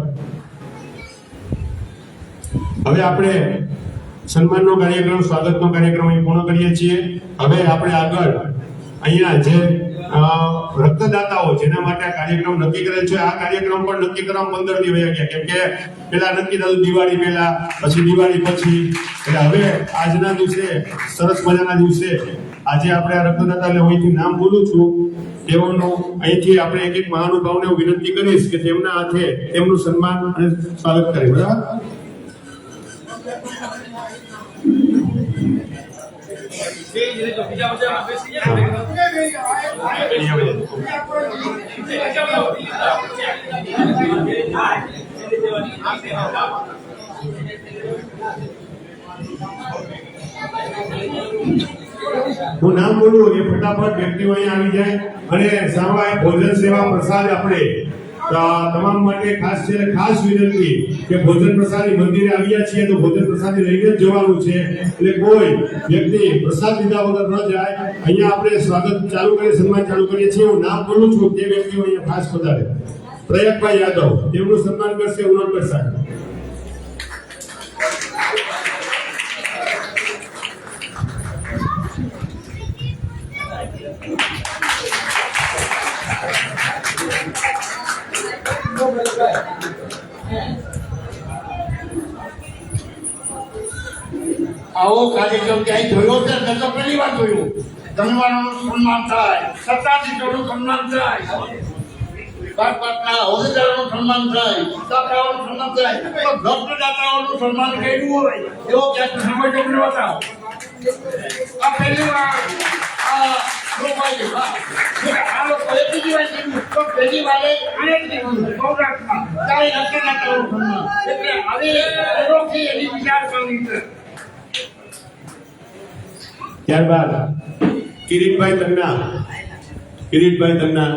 હવે આપણે સન્માનનો કાર્યક્રમ, સ્વાગતનો કાર્યક્રમ અહીં પૂર્ણ કરીએ છીએ. હવે આપણે આગળ અહીંયા જે રક્તદાતાઓ જેના માટે આ કાર્યક્રમ નક્કી કરેલ છે, આ કાર્યક્રમ પણ નક્કી કરવામાં 15 દી વયા ગયા. કેમ કે પેલા નક્કી થયું દિવાળી પહેલા, પછી દિવાળી પછી. એટલે હવે આજના દિવસે સરસ મજાના દિવસે આજે આપણે આ રક્તદાતા, એટલે અહીંથી નામ બોલું છું તેઓનું અહીંથી આપણે એક મહાનુભાવને હું વિનંતી કરીશ કે તેમના હાથે તેમનું સન્માન અને સ્વાગત કરે. બરાબર. હું નામ બોલું એ ફટાફટ વ્યક્તિઓ અહીંયા આવી જાય અને સામાયિક ભોજન સેવા પ્રસાદ આપણે તમામ માટે ખાસ છે. ખાસ વિનંતી કે ભોજન પ્રસાદી મંદિરે આવ્યા છીએ તો ભોજન પ્રસાદી લઈને જ જવાનું છે. એટલે કોઈ વ્યક્તિ પ્રસાદ લીધા વગર ન જાય. અહીંયા આપણે સ્વાગત ચાલુ કરીએ, સન્માન ચાલુ કરીએ છીએ. હું નામ બોલું છું તે વ્યક્તિઓ અહીંયા ખાસ પધારે. પ્રયાગભાઈ યાદવ, તેમનું સન્માન કરશે ઉનડકર સાહેબ. આવો કાર્યક્રમ ક્યાંય જોયો છે? મેં તો પહેલી વાર જોયું. ધનવાનોનું સન્માન થાય, સત્તાધીશોનું સન્માન થાય, પાટના હોદ્દેદારોનું સન્માન થાય, દાતાઓનું સન્માન થાય, તો રક્તદાતાઓનું સન્માન કર્યું હોય એવો ક્યાંક સમય તમને બતાવો. આ પહેલી વાર આ લોકોએ બીજી વાર કર્યું, તો પહેલી વારે આને જ કર્યું સૌરાષ્ટ્રમાં ત્યારે રક્તદાતાઓનું સન્માન. એટલે આવી એનોખી એની વિચારસરણી છે. ત્યારબાદ કિરીટભાઈ તન્ના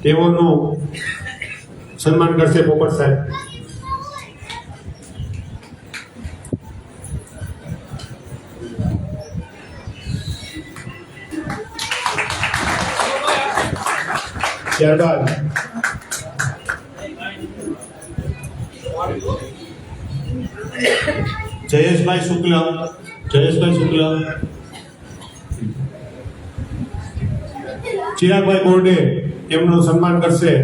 તેઓનું સન્માન કરશે પોપટ સાહેબ. ત્યારબાદ જયેશભાઈ શુક્લ, ચિરાગભાઈ બોરડે એમનું સન્માન કરશે.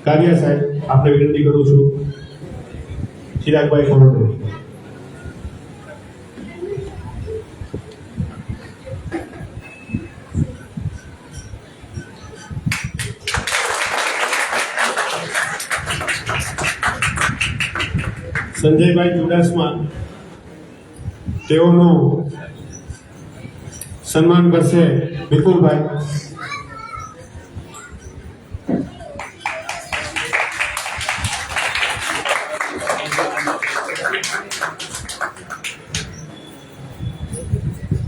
કારિયા સાહેબ, આપણે વિનંતી કરું છું. ચિરાગભાઈ બોરડે. સંજયભાઈ ચુડાસમા, તેઓનું સન્માન કરશે વિપુલભાઈ.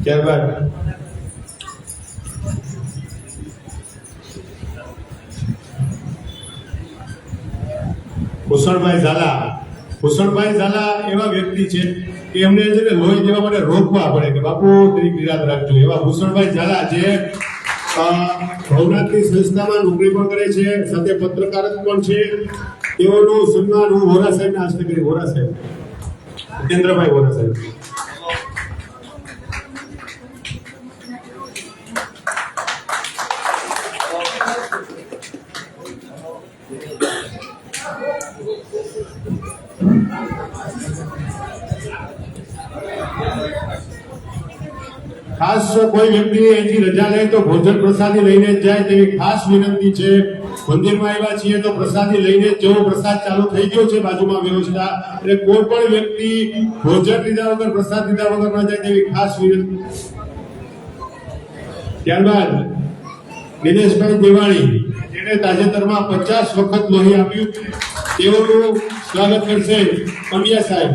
ત્યારબાદ ભૂષણભાઈ ઝાલા એવા વ્યક્તિ છે કે એમને છે ને લોહી દેવા માટે રોકવા પડે કે બાપુ તરીક નિરાત રાખજો. એવા ભૂષણભાઈ ઝાલા જે ભવનાથની સંસ્થામાં નોકરી પણ કરે છે, સાથે પત્રકારક પણ છે. તેઓનું સન્માન હું વોરા સાહેબના હસ્તે કરી. વોરા સાહેબ, જીતેન્દ્રભાઈ વોરા સાહેબ. ખાસ કોઈ વ્યક્તિ અહીંથી રજા લે તો ભોજન પ્રસાદી લઈને જ જાય તેવી ખાસ વિનંતી છે. મંદિરમાં આવ્યા છીએ તો પ્રસાદી લઈને જ જવો. પ્રસાદ ચાલુ થઈ ગયો છે બાજુમાં વ્યવસ્થા, એટલે કોઈ પણ વ્યક્તિ ભોજન લીધા વગર, પ્રસાદ લીધા વગર ન જાય તેવી ખાસ વિનંતી. ત્યારબાદ દિનેશભાઈ દેવાણી, જેને તાજેતરમાં 50 વખત લોહી આપ્યું, તેઓનું સ્વાગત કરશે પંડ્યા સાહેબ.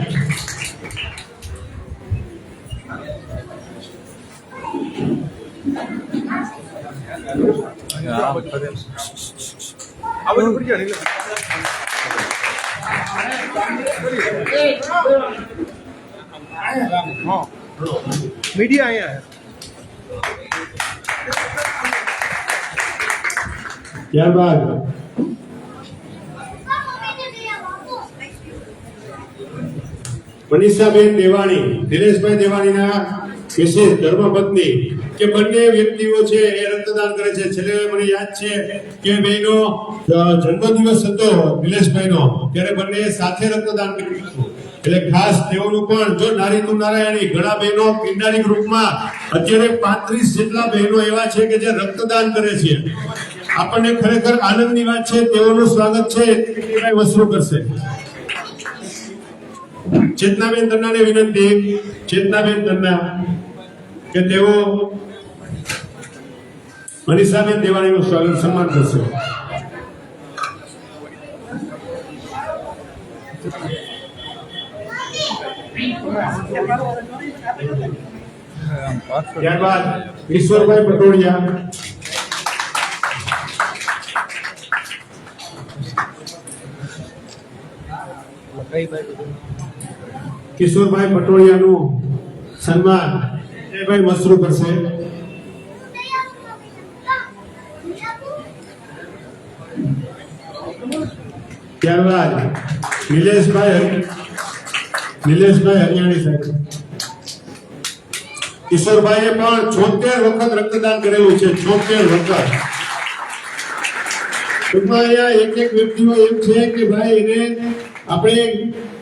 मीडिया आया है. ત્યારબાદ મનીષાબેન દેવાણી, દિનેશભાઈ દેવાણીના વિશેષ ધર્મપત્ની, કે બંને વ્યક્તિઓ છે એ રક્તદાન કરે છે. છેલ્લે મને યાદ છે કે બેનો જન્મદિવસ હતો નિલેશભાઈનો, ત્યારે બંને સાથે રક્તદાન કર્યું હતું. એટલે ખાસ તેઓનું પણ, જો નારી તું નારાયણી, ઘણા બહેનો કિન્નારી ગ્રુપમાં અત્યારે 35 જેટલા બહેનો એવા છે કે જે રક્તદાન કરે છે. આપણને ખરેખર આનંદની વાત છે. તેઓનું સ્વાગત છે વસરું કરશે. ચેતનાબેન તન્નાને વિનંતી, ચેતનાબેન તન્ના, કે તેઓ મનીષાબેન દેવાણીનું સ્વાગત સન્માન કરશે. ત્યારબાદ ઈશ્વરભાઈ પટોડિયા, કિશોરભાઈ પટોડિયાનું સન્માન ભાઈ મસરૂ કરશે. ત્યારબાદ નિલેશભાઈ હરિયાણી સાહેબ. કિશોરભાઈએ પણ 76 વખત રક્તદાન કરેલું છે. 76 વખત. ટૂંકમાં અહીંયા એક વ્યક્તિઓ એમ છે કે ભાઈ એને આપણે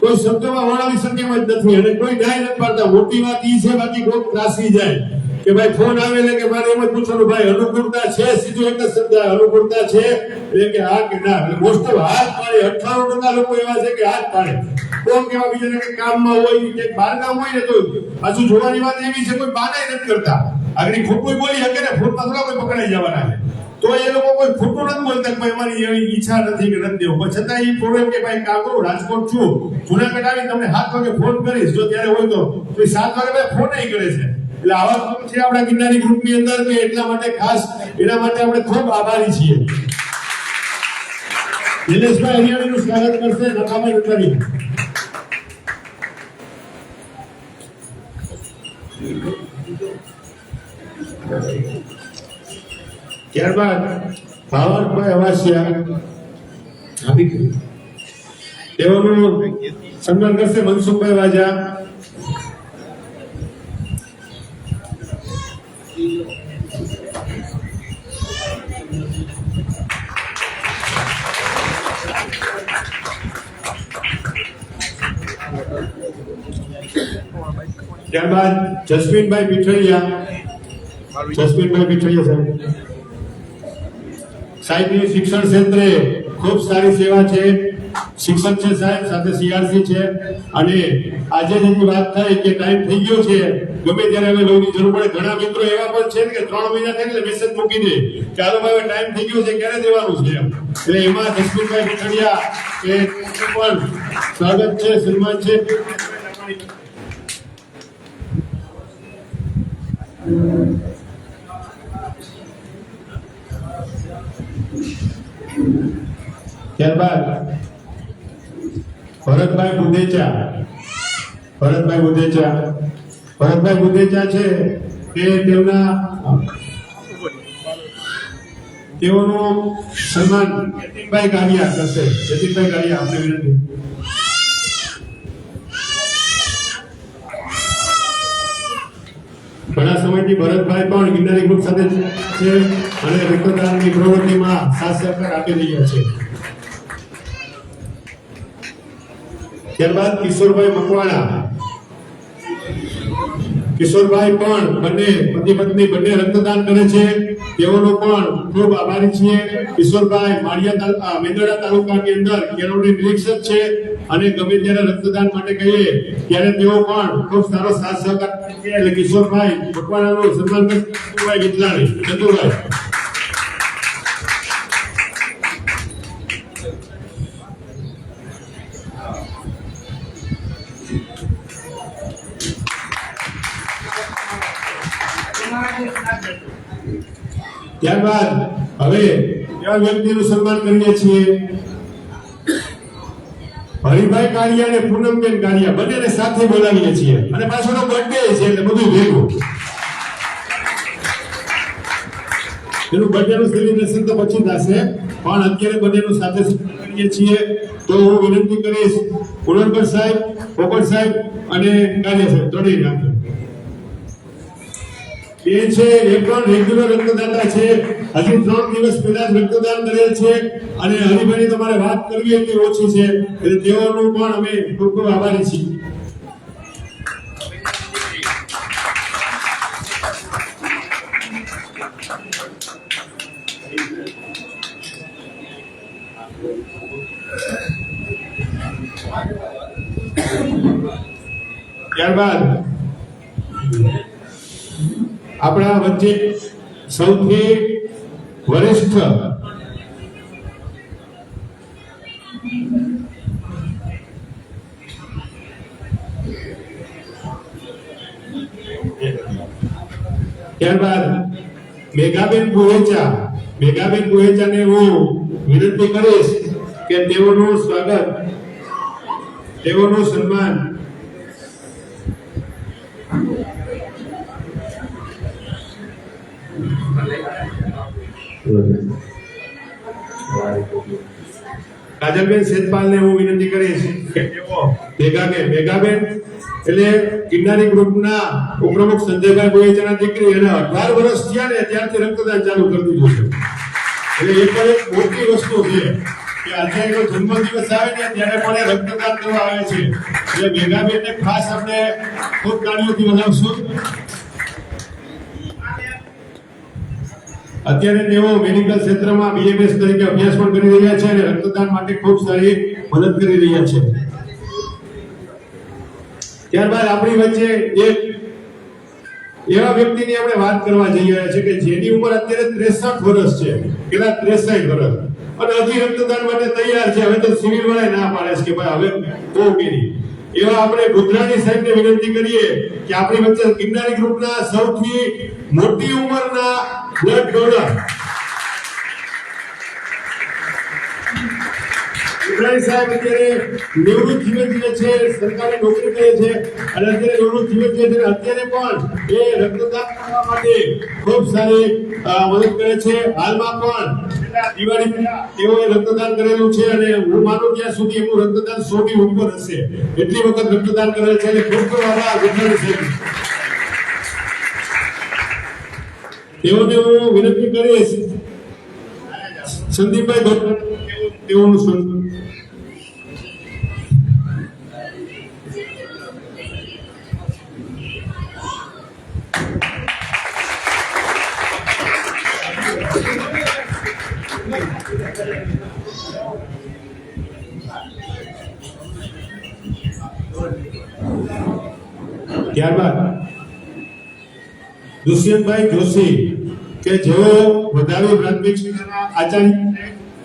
કોઈ શબ્દમાં વર્ણવી શકીએ એમ જ નથી, અને કોઈ ન્યાય નથી પાડતા. મોટી વાત ઈ છે, બાકી કોઈ ત્રાસી જાય કે ભાઈ ફોન આવે કે મારે એમ જ પૂછવાનું, ભાઈ અનુકૂળતા છે? સીધું એક જ શબ્દ, અનુકૂળતા છે? એટલે કે હા કે ના. એટલે મોસ્ટ ઓફ હાથ પાડે. 98% લોકો એવા છે કે હાથ પાડે. કોણ કેવા બીજાને કે કામમાં હોય કે બહાર કામ હોય ને તો પાછું જોવાની વાત એવી છે, કોઈ બાનાય નથી કરતા. આગળ ખોટું બોલી શકે ને, ખોટમાં થોડા કોઈ પકડાઈ જવાના છે. તો એ લોકો કોઈ ખોટું નથી બોલતા કે ભાઈ અમારી એવી ઈચ્છા નથી કે નથી દેવું, પણ છતાં એ પ્રોબ્લેમ કે ભાઈ કામ કરું, રાજકોટ છું, જુનાગઢ આવી તમને 7 વાગે ફોન કરીશ, જો ત્યારે હોય તો 7 વાગે ભાઈ ફોન કરે છે. એટલે આવા કામ છે આપણા કિન્નારી ગ્રુપની અંદર, કે એટલા માટે ખાસ એના માટે આપણે ખૂબ આભારી છીએ. દિનેશભાઈ હરિયાણીનું સ્વાગત કરશે નકામા નકારી. ત્યારબાદ ભાવાર્થભાઈ અવાસિયા તેઓનું સન્માન કરશે મનસુખભાઈ વાજા. ત્યારબાદ જસ્મીનભાઈ પીઠળિયા સાહેબ. સાહેબની શિક્ષણ ક્ષેત્રે ખૂબ સારી સેવા છે. શિક્ષક છે સાહેબ, સાથે સીઆરસી છે. અને આજે જેની વાત થાય કે ટાઈમ થઈ ગયો છે, ગમે ત્યારે હવે લોહીની જરૂર પડે. ઘણા મિત્રો એવા પણ છે કે 3 મહિના થાય એટલે મેસેજ મૂકી દે ચાલો ભાઈ ટાઈમ થઈ ગયો છે, ક્યારે દેવાનું છે એમ. એટલે એમાં જસમીનભાઈ પીઠળિયા એ પણ સ્વાગત છે, સન્માન છે. ત્યારબાદ ભરતભાઈ બુધેચા છે કે તેઓનું સન્માન જતીનભાઈ કારિયા કરશે. જતીનભાઈ કારિયા, આપને વિનંતી. ઘણા સમયથી ભરતભાઈ પણ ગિરનારી ગ્રુપ સાથે છે અને રક્તદાનની પ્રવૃત્તિમાં સાથ સહકાર આપી રહ્યા છે. ત્યારબાદ કિશોરભાઈ મકવાણા. કિશોરભાઈ પણ બંને પતિ પત્ની બંને રક્તદાન કરે છે. તેઓનો પણ ખૂબ આભારી છીએ. કિશોરભાઈ મેંદરડા તાલુકાની અંદર કેળવણી નિરીક્ષક છે અને ગમે ત્યારે રક્તદાન માટે કહીએ ત્યારે તેઓ પણ ખૂબ સારો સાથ સહકાર આપે છે. એટલે કિશોરભાઈ મકવાણાનું સન્માન કરશે ગીતલાણી ચંદુભાઈ. ત્યારબાદ હવે એવા વ્યક્તિનું સન્માન કરીએ છીએ હરિભાઈ કારિયા અને પૂનમબેન કારિયા, બંનેને સાથે બોલાવીએ છીએ અને પાછળનો બર્થડે છે એટલે બધું ભેગું. એનું બર્થડેનું સેલિબ્રેશન તો પછી થશે, પણ અત્યારે બંનેનું સાથે કરીએ છીએ. તો હું વિનંતી કરીશ ઉણરકર સાહેબ, પોપટ સાહેબ અને કારિયા સાહેબ ત્રણેય નામ એ છે. એ પણ રેગ્યુલર રક્તદાતા છે. હજી 3 દિવસ પહેલા જ રક્તદાન કરેલ છે અને હરિભાઈ તમારે વાત કરવી એટલી ઓછી છે એટલે તેઓનું પણ અમે ખૂબ ખૂબ આભારી છીએ. ત્યારબાદ આપણા વચ્ચે સૌથી વરિષ્ઠ ત્યારબાદ મેઘાબેન બુહેચાને હું વિનંતી કરીશ કે તેઓનું સ્વાગત, તેઓનું સન્માન કાજલબેન સેજપાલને હું વિનંતી કરીશ કે તેઓ મેઘાબેન એટલે ગિરનારી ગ્રુપના ઉપપ્રમુખ સંજયભાઈ બોયેચાના દીકરી, અને 18 વર્ષ થયા ને ત્યારથી રક્તદાન ચાલુ કરી દીધું છે. એટલે એ પણ એક મોટી વસ્તુ છે કે આજે એનો જન્મદિવસ આવે ને ત્યારે પણ એ રક્તદાન કરવા આવે છે. એટલે મેઘાબેનને ખાસ આપણે ખૂબ તાળીઓથી વધાવશું. અત્યારે તેઓ મેડિકલ ક્ષેત્રમાં બીએમએસ તરીકે અભ્યાસ પણ કરી રહ્યા છે અને રક્તદાન માટે ખૂબ સારી મદદ કરી રહ્યા છે. ત્યારબાદ આપણી વચ્ચે એક એવા વ્યક્તિની આપણે વાત કરવા જઈ રહ્યા છે કે જેની ઉંમર અત્યારે 63 વર્ષ છે, કેટલા 63 વર્ષ, અને હજી રક્તદાન માટે તૈયાર છે. હવે તો સિવિલ વાળા ના પાડે છે કે ભાઈ હવે બહુ કેરી. એવા આપણે ગુજરાતી સાહેબને વિનંતી કરીએ કે આપણી વચ્ચે ગિરનારી ગ્રુપના સૌથી મોટી ઉંમરના બ્લડ ડોનર સુરાણી સાહેબ અત્યારે નિવૃત્ત જીવન જીવે છે, સરકારી નોકરી કરે છે અને અત્યારે નિવૃત્ત જીવન જીવે છે. અત્યારે પણ એ રક્તદાન કરવા માટે ખૂબ સારી મદદ કરે છે. હાલમાં પણ દિવાળી પહેલા તેઓએ રક્તદાન કરેલું છે અને હું માનું ત્યાં સુધી એમનું રક્તદાન 100 ની ઉપર હશે. એટલી વખત રક્તદાન કરેલ છે અને ખૂબ ખૂબ આભાર વિઠ્ઠલ સાહેબ. તેઓને હું વિનંતી કરીશ સંદીપભાઈ તેઓનું સન્માન. ત્યારબાદ દુષ્યંતભાઈ જોશી કે જેઓ વધાવી પ્રાથમિક શાળાના આચાર્ય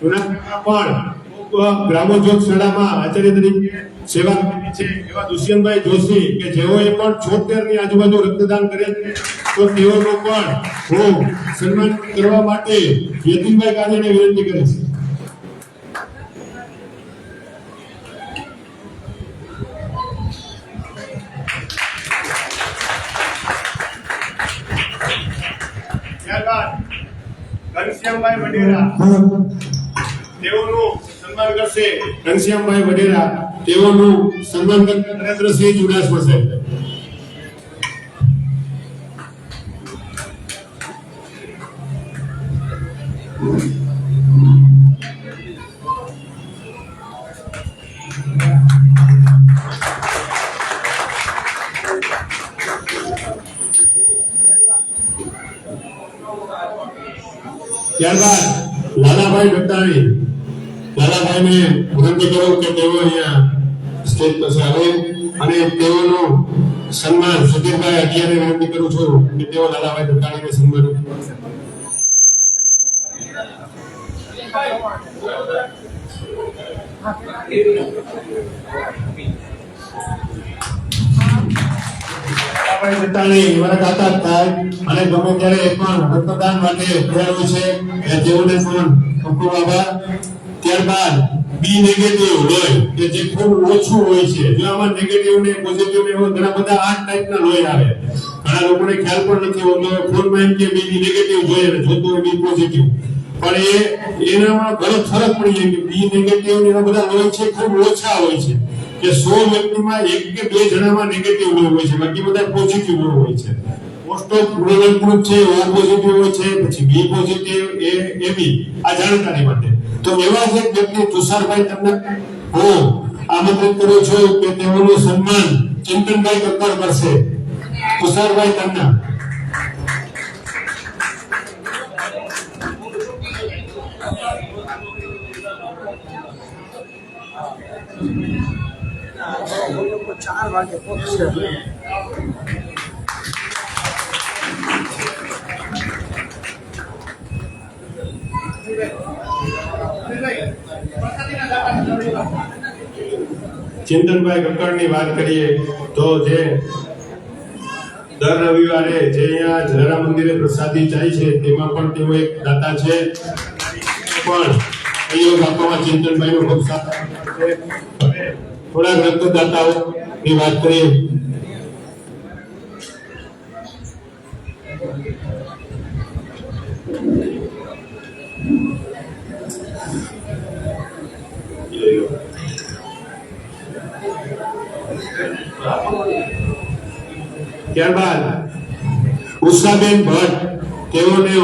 જૂનાગઢમાં પણ ગ્રામોદ્યોગ શાળામાં આચાર્ય તરીકે સેવા કરી છે એવા દુષ્યંતભાઈ જોશી કે જેઓએ પણ 76 ની આજુબાજુ રક્તદાન કરે છે. તો તેઓનું પણ હું સન્માન કરવા માટે યતીનભાઈ કાજેને વિનંતી કરીશ. ત્યારબાદ ઘનશ્યામભાઈ વડેરા તેઓનું સન્માન કરશે. ઘનશ્યામભાઈ વડેરા તેઓનું સન્માન કરશે નરેન્દ્રસિંહ ચુડાસમા સાહેબ. ત્યારબાદ લાલાભાઈ ભટ્ટાણી, લાલાભાઈને વિનંતી કરું કે તેઓ અહીંયા સ્ટેજ પાસે આવે અને તેઓનું સન્માન સુધીરભાઈ અઢિયાને વિનંતી કરું છું કે તેઓ લાલાભાઈ ભટ્ટાણીને સન્માન. મારા કાકા થાય અને ગમે ત્યારે પણ રક્તદાન માટે તૈયાર હોય છે એ તેઓને પણ ખૂબ ખૂબ આભાર. ત્યારબાદ બી નેગેટિવ લોહી કે જે ખૂબ ઓછું હોય છે. જો આમાં નેગેટિવ ને પોઝિટિવ ને એવા ઘણા બધા 8 ટાઈપના લોહી આવે. ઘણા લોકોને ખ્યાલ પણ નથી હોતો. ફોનમાં એમ કે બી નેગેટિવ જોઈએ ને જોતું હોય બી પોઝિટિવ, પણ એનામાં ઘણો ફરક પડી જાય કે બી નેગેટિવ ને એવા બધા લોહી છે ખૂબ ઓછા હોય છે કે 100 વ્યક્તિમાં 1 કે 2 જણામાં નેગેટિવ લોહી હોય છે, બાકી બધા પોઝિટિવ લોહી હોય છે. મોસ્ટ ઓફ બ્લડ ગ્રુપ છે ઓ પોઝિટિવ હોય છે, પછી બી પોઝિટિવ એ બી. આ જાણકારી માટે તો એવા જ એક વ્યક્તિ તુષારભાઈ તમને હું આમંત્રિત કરું છું કે તેઓનું સન્માન ચિંતનભાઈ કક્કર કરશે. તુષારભાઈ તમને ચિંતનભાઈ કક્કરની વાત કરીએ તો જે દર રવિવારે જે અહીંયા જલારામ મંદિરે પ્રસાદી જાય છે તેમાં પણ તેઓ એક દાતા છે. પણ સહયોગ આપવામાં ચિંતનભાઈનો ખૂબ સાથ છે. થોડાક રક્તદાતાઓની વાત કરીએ. ત્યારબાદ ઉષાબેન ભટ્ટ તેઓને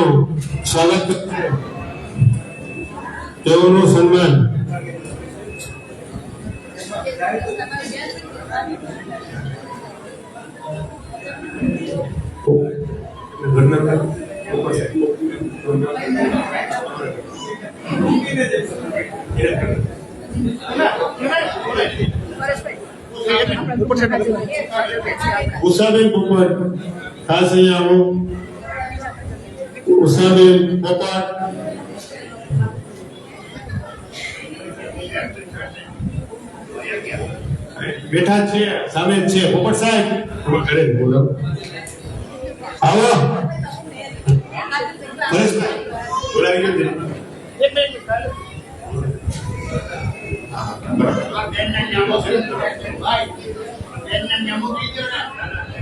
સ્વાગત કરે, તેઓનું સન્માન. ઉષાબેન પોપટ ખાસ અહીંયા આવો. ઉષાબેન પોપટ બેઠા છે, સામે જ છે. પોપટ સાહેબ ઘરે બોલો, આવો. પરેશભાઈ બોલાવી ગયો. આ બેનના નામો છે ભાઈ બેનના નામો કીધો ને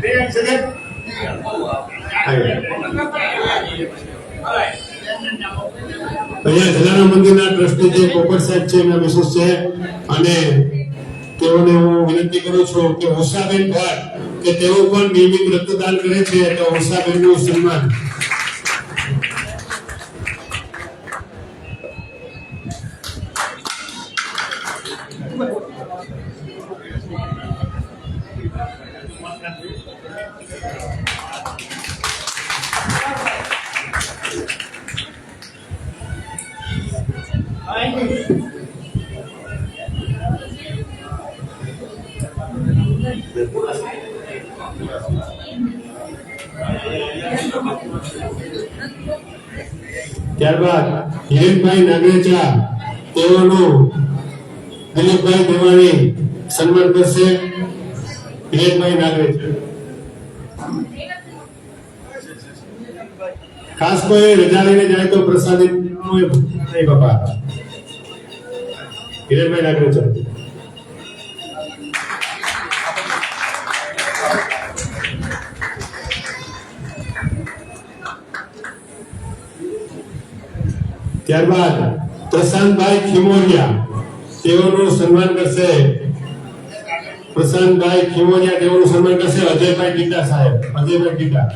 બે એક સેકન્ડ અહીંયા જલારામ મંદિરના ટ્રસ્ટી જે પોપટ સાહેબ છે એમના વિશેષ છે અને તેઓને હું વિનંતી કરું છું કે ઉષાબેન ભટ્ટ કે તેઓ પણ નિયમિત રક્તદાન કરે છે તો ઉષાબેનનું સન્માન. ત્યારબાદ હિરેનભાઈ નાગરેચા તેઓનું દિલીપભાઈ દેવાણી સન્માન કરશે. હિરેનભાઈ નાગરેચા ખાસ કોઈ રજા લઈને જાય તો પ્રસાદી નહીં બાપા. હિરેનભાઈ નાગરેચા ત્યારબાદ પ્રશાંતભાઈ ખીમોરિયા તેઓનું સન્માન કરશે. પ્રશાંતભાઈ ખીમોરિયા તેઓનું સન્માન કરશે. અજયભાઈ ટીટા સાહેબ અજયભાઈ ટીટા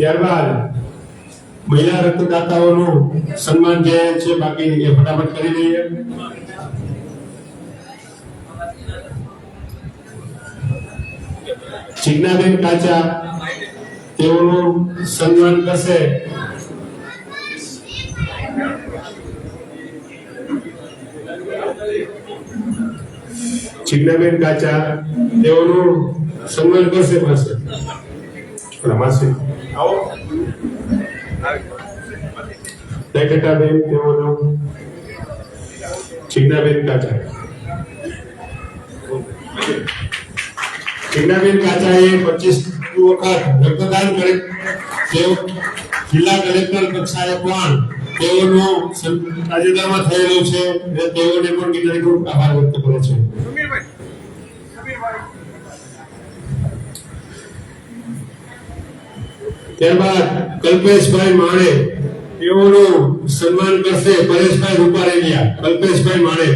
ત્યારબાદ મહિલા રક્તદાતાઓનું સન્માન જે છે બાકી એ ફટાફટ કરી દઈએ. ચિજ્ઞાબેન કાચા તેઓનું સન્માન કરશે. ચિજ્ઞાબેન કાચા તેઓનું સન્માન કરશે. પાસે માસી આવો બેન તેઓનું ચિજ્ઞાબેન કાચા ચિજ્ઞાબેન કાચાએ 25 વખત રક્તદાન કરે. તેઓ જિલ્લા કલેક્ટર કક્ષાએ પણ તેઓનું તાજેતરમાં થયેલું છે અને તેઓને પણ ગિરનારી ગ્રુપ આભાર વ્યક્ત કરે છે. ત્યારબાદ કલ્પેશભાઈ માણે તેઓનું સન્માન કરશે. પરેશભાઈ રૂપારેલિયા કલ્પેશભાઈ માણે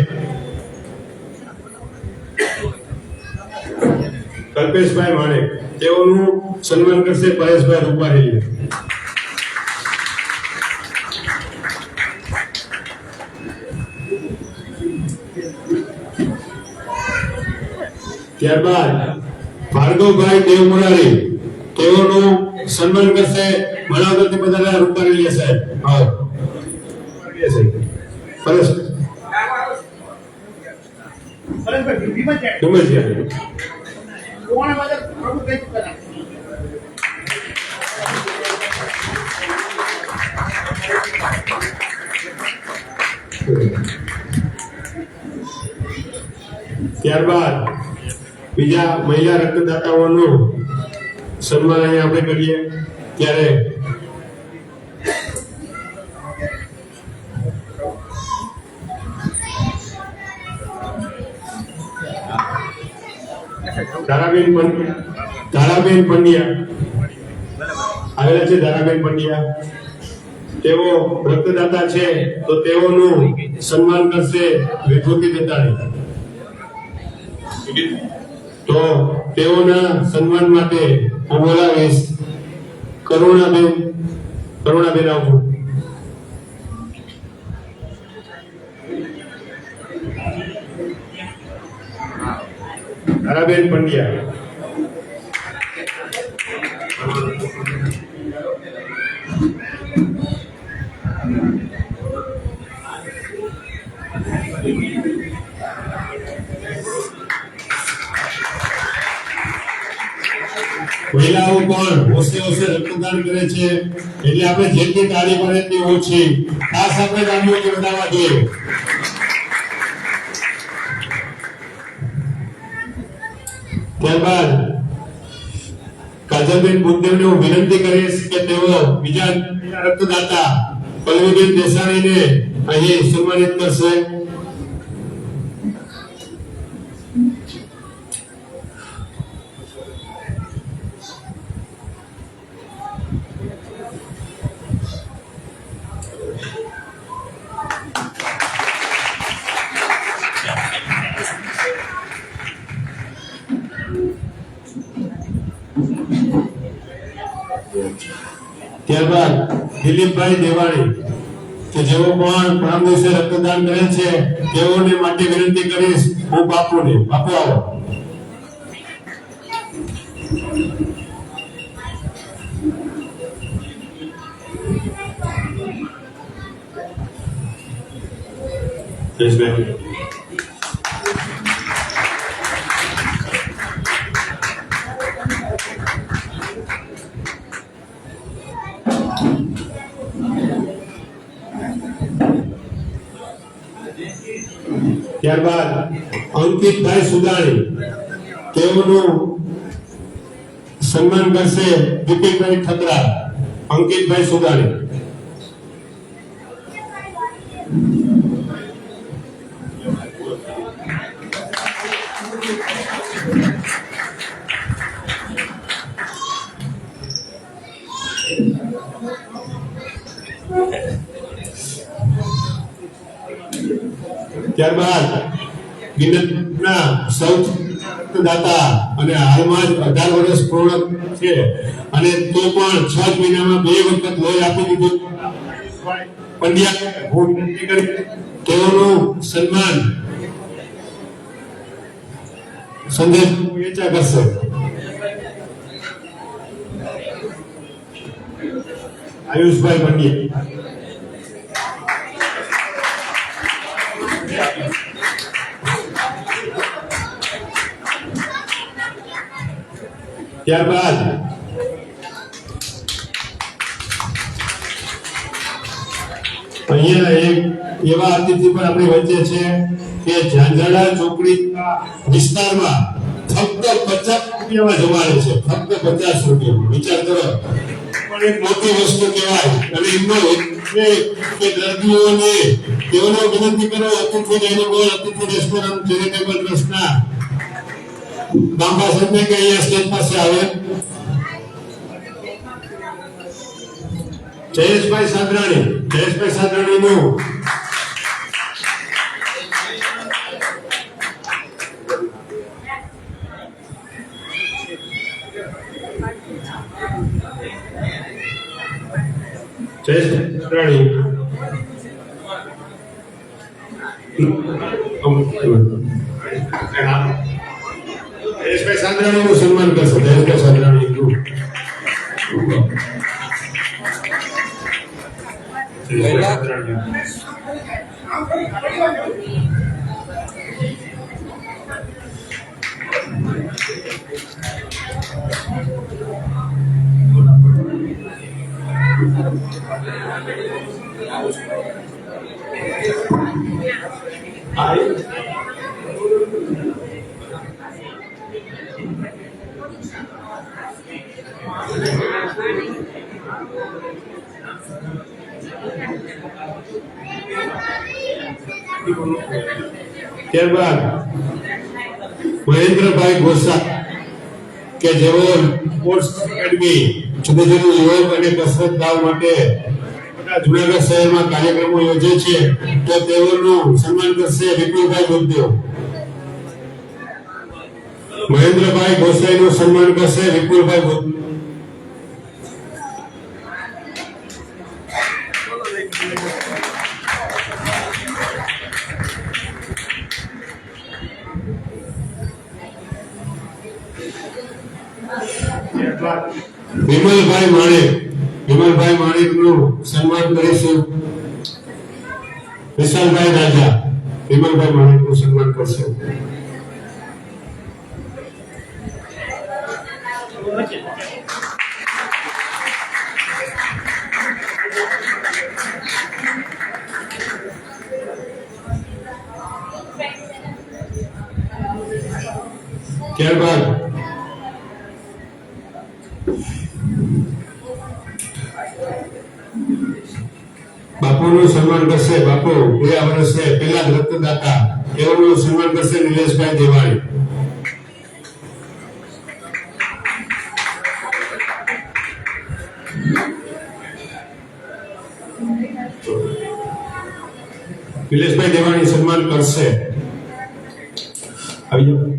કલ્પેશભાઈ માણે તેઓનું સન્માન કરશે. પરેશભાઈ રૂપારેલિયા ત્યારબાદ ભાર્ગવભાઈ દેવમોરારી તેઓનું સન્માન કરશે. મનાવતી બધાના રૂપારેલિયા સાહેબ આવો ત્યારબાદ બીજા મહિલા રક્તદાતાઓનું સન્માન અહીંયા આપણે કરીએ. ત્યારે ધારાબેન પંડ્યા આવેલા છે. ધારાબેન પંડ્યા તેઓ રક્તદાતા છે તો તેઓનું સન્માન કરશે. વિભૂતિ દત્તાણી તો તેઓના સન્માન માટે હું બોલાવીશ કરુણાબેન આવું. ધારાબેન પંડ્યા મહિલાઓ પણ હોશે હોશે રક્તદાન કરે છે, એટલે આપણે જેટલી તાળી પડે એટલી ઓછી. ખાસ આપણે તાળીઓથી વધારવા જોઈએ. ત્યારબાદ કાજલબેન બુદ્ધદેવને હું વિનંતી કરીશ કે તેઓ બીજા રક્તદાતા પલ્લવીબેન દેસાણીને અહીં સન્માનિત કરશે. ત્યારબાદ દિલીપભાઈ દેવાણી કે જેઓ પણ પરમ દિવસે રક્તદાન કરે છે તેઓને માટે વિનંતી કરીશ હું બાપુ આવો. જયેશભાઈ ત્યારબાદ અંકિતભાઈ સુદાણી તેઓનું સન્માન કરશે દીપિકભાઈ ઠકરા. અંકિતભાઈ સુદાણી. ત્યારબાદ ગિરનારના સૌથી દાતા અને હાલમાં જ 18 વર્ષ પૂર્ણ છે અને તો પણ 6 મહિનામાં 2 વખત લોહી આપી દીધું. પંડ્યા હું વિનંતી કરી તેઓનું સન્માન સંદેશ વેચા કરશે. આયુષભાઈ પંડ્યા. ત્યારબાદ અહીંયા એક એવા અતિથિ પણ આપણી વચ્ચે છે કે ઝાંઝાડા ચોકડી વિસ્તારમાં ફક્ત 50 રૂપિયામાં જમાડે છે. ફક્ત 50 રૂપિયા. વિચાર કરો, પણ એક મોટી વસ્તુ કહેવાય. અને એમનો કે દર્દીઓને તેઓને વિનંતી કરો અતિથિ ડેરીબોલ અતિથિ રેસ્ટોરન્ટ ચેરિટેબલ ટ્રસ્ટના બાંબા સાહેબને કે અહીંયા સ્ટેજ પાસે આવે. જયેશભાઈ સાંદ્રાણીનું જયેશભાઈ સાંદ્રાણીનું સન્માન કરશે. જયેશભાઈ સાંદ્રાણીનું ત્યારબાદ મહેન્દ્રભાઈ ગોસા કે જેઓ સ્પોર્ટ્સ એકેડમી જુદી જુદી યોગ અને કસરત દાવ માટે જુનાગઢ શહેરમાં કાર્યક્રમો યોજે છે તો તેઓનું સન્માન કરશે વિપુલભાઈ બુદ્ધદેવ. મહેન્દ્રભાઈ ગોસાઈનું સન્માન કરશે વિપુલભાઈ બુદ્ધદેવ. વિમલભાઈ માણેકનું સન્માન કરીશું વિશાલભાઈ રાજા. વિમલભાઈ માણેકનું સન્માન કરશે. ત્યારબાદ બાપુનું સન્માન કરશે. બાપુ ગયા વર્ષે પહેલા જ રક્તદાતા એઓનું સન્માન કરશે નિલેશભાઈ દેવાણી. નિલેશભાઈ દેવાણી સન્માન કરશે. આવી જાઓ.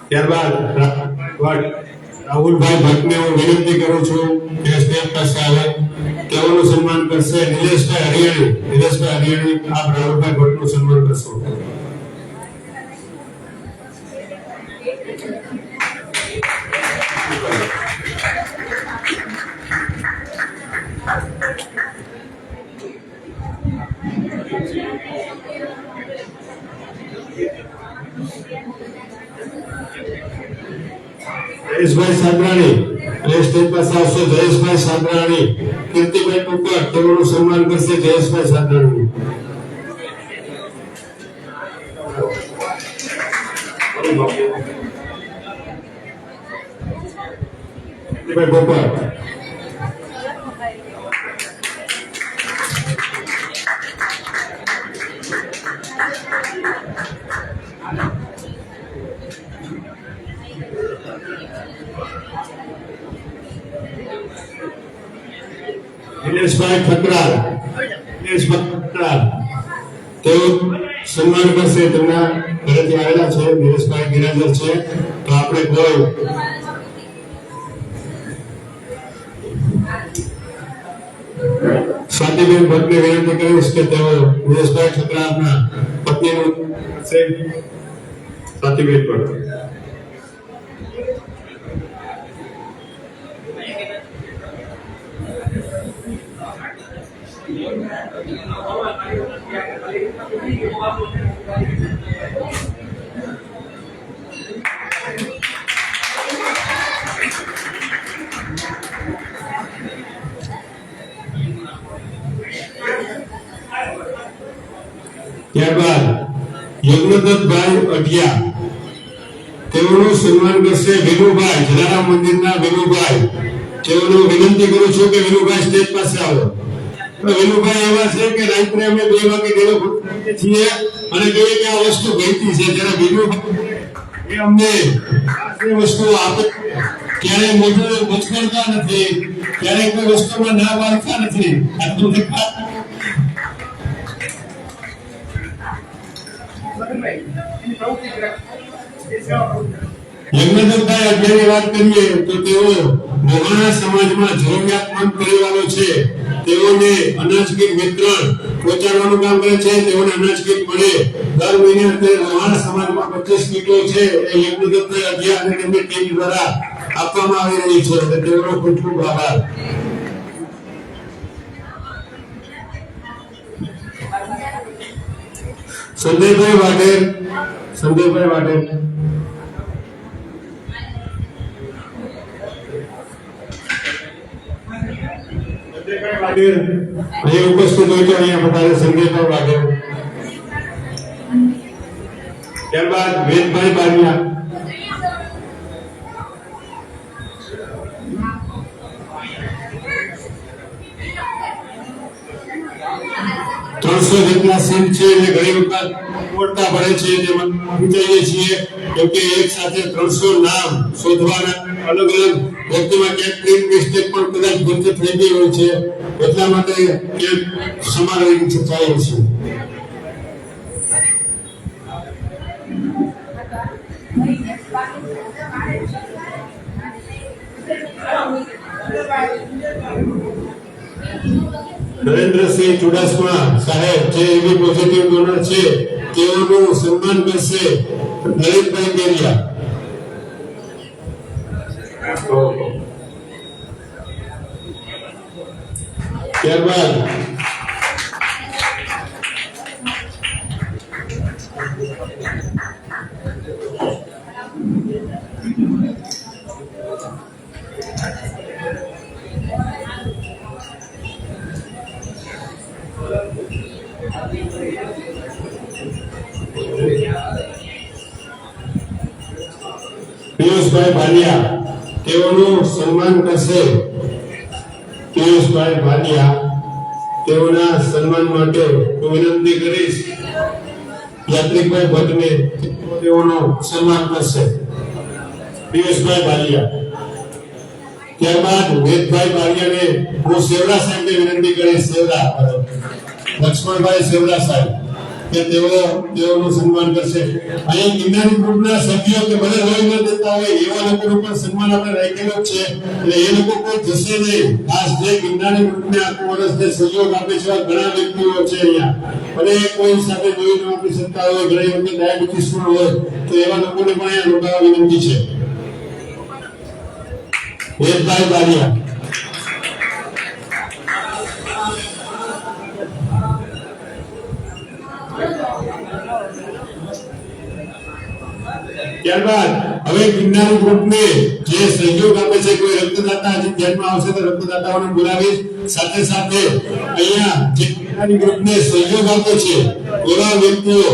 ત્યારબાદ રાહુલભાઈ ભટ્ટને હું વિનંતી કરું છું કે સ્ટેજ પાસે આવે. તેઓનું સન્માન કરશે નિલેશભાઈ હરિયાણી. નિલેશભાઈ હરિયાણી આપ રાહુલભાઈ ભટ્ટનું સન્માન કરશો. જયેશભાઈ સાંદ્રાણી અને સ્ટેજ પાસે આવશે જયેશભાઈ સાંદ્રાણી. કીર્તિભાઈ કુકર તેઓનું સન્માન કરશે જયેશભાઈ સાંદ્રાણી. કીર્તિભાઈ કુકર. દિનેશભાઈ ખત્રાલ. દિનેશભાઈ ખત્રાલ તેઓ સન્માન કરશે. તેમના ઘરેથી આવેલા છે. દિનેશભાઈ ગિરાજર છે. તો આપણે કોઈ સ્વાતિબેન ભટ્ટને વિનંતી કરીશ કે તેઓ દિનેશભાઈ ખત્રાલના પત્નીનું છે. સ્વાતિબેન ભટ્ટ. ત્યારબાદ યજ્ઞદત્તભાઈ અઢિયા તેઓનું સન્માન કરશે વિનુભાઈ. જલારામ મંદિરના વિનુભાઈ. તેઓનું વિનંતી કરું છું કે વિનુભાઈ સ્ટેજ પાસે આવો. વિનુભાઈ એવા છે કે રાત્રે અમે 2 વાગે ડેરો ફૂટીએ છીએ અને કહીએ કે આ વસ્તુ ગઈતી છે. જ્યારે વિનુભાઈ અમને આ વસ્તુ આપે ક્યારેય મોઢું મચકડતા નથી, ક્યારેય કોઈ વસ્તુમાં ના પાડતા નથી. યજ્ઞદત્તભાઈ અઢિયાની વાત કરીએ તો તેઓ મોહાણા સમાજમાં જરૂરિયાતમંદ પરિવારો છે તેઓને અનાજ કીટ વિતરણ પહોંચાડવાનું કામ કરે છે. તેઓને અનાજ કીટ મળે. દર મહિને અત્યારે મોહાણા સમાજમાં 25 કીટો છે એ યજ્ઞદત્તભાઈ અઢિયા અને તેમની ટીમ દ્વારા આપવામાં આવી રહી છે. અને તેઓનો ખૂબ ખૂબ આભાર. સંજયભાઈ વાઢેર. સંજયભાઈ વાઢેર. અહીં ઉપસ્થિત હોય તો અહીંયા બધાને સંજયભાઈ વાઢેર. ત્યારબાદ વેદભાઈ બારિયા. જેટલા સીટ છે એ ઘણી વખત મોટા પડે છે. તેમાં વિચારીએ છીએ કે એક સાથે 300 નામ શોધવાના અલગ અલગ વ્યક્તિમાં ક્યાંક પ્રિન્ટ મિસ્ટેક પણ કદાચ ભૂલથી થઈ ગઈ હોય છે. એટલા માટે ક્યાંક સમાવેશ થાય છે. નરેન્દ્રસિંહ ચુડાસમા સાહેબ જે એવી પોઝિટિવ ડોનર છે તેઓનું સન્માન કરશે નરેશભાઈ કેરિયા. ત્યારબાદ પિયુષભાઈ ભાલિયા તેઓનું સન્માન કરશે. પિયુષભાઈ ભાલિયા તેઓના સન્માન માટે હું વિનંતી કરીશ યાત્રિકભાઈ ભટ્ટને તેઓનું સન્માન કરશે. પિયુષભાઈ ભાલિયા. ત્યારબાદ વેદભાઈ ભાલિયાને હું સેવરા સાહેબને વિનંતી કરીશ. સેવરા લક્ષ્મણભાઈ સેવરા સાહેબ કે તેઓનું સન્માન કરશે. અહીં ગિરનારી ગ્રુપના સભ્યો કે ભલે લોહી ન દેતા હોય એવા લોકોનું પણ સન્માન આપણે રાખેલું છે, એટલે એ લોકો કોઈ જશે નહીં. ખાસ જે ગિરનારી ગ્રુપને આખું વર્ષ સહયોગ આપે છે ઘણા વ્યક્તિઓ છે અહીંયા, અને કોઈ સાથે જોઈ ન આપી શકતા હોય, ઘણી વખત ડાયાબિટીસ પણ હોય, તો એવા લોકોને પણ અહીંયા રોકાવા વિનંતી છે. વેદભાઈ બારિયા. ત્યારબાદ હવે ગિરનારી ગ્રુપને જે સહયોગ આપે છે કોઈ રક્તદાતા જે ધ્યાનમાં આવશે તો રક્તદાતાઓને બોલાવીશ. સાથે સાથે અહીંયા જે ગિરનારી ગ્રુપને સહયોગ આપે છે એવા વ્યક્તિઓ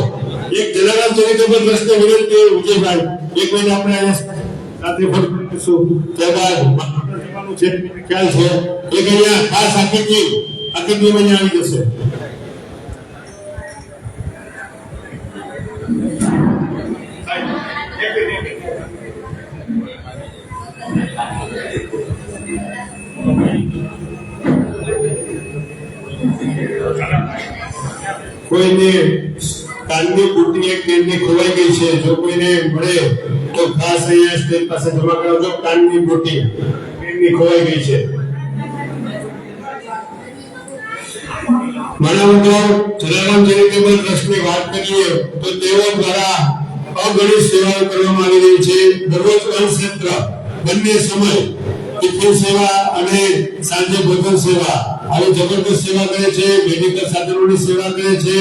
એક જલારામ ચેરિટેબલ ટ્રસ્ટને વિનંતી વિજયભાઈ એક મિનિટ આપણે અહીંયા સાથે ફોટો કરીશું. ત્યારબાદ છે ખ્યાલ છે એક અહીંયા ખાસ આખી ટીમ અહીંયા આવી જશે. કોઈને કાનની બુટ્ટી એક બેનની ખોવાઈ ગઈ છે, જો કોઈને મળે તો ખાસ અહીંયા સ્ટેજ પાસે જમા કરાવજો. કાનની બુટ્ટી બેનની ખોવાઈ ગઈ છે. માનવતો જલારામ ચેરિટેબલ ટ્રસ્ટની વાત કરીએ તો તેઓ દ્વારા અગણિત સેવાઓ કરવામાં આવી રહી છે. દરરોજ અન્નક્ષેત્ર બંને સમય ટિફિન સેવા અને સાંજે ભોજન સેવા આવી જબરદસ્ત સેવા કરે છે. મેડિકલ સાધનોની સેવા કરે છે.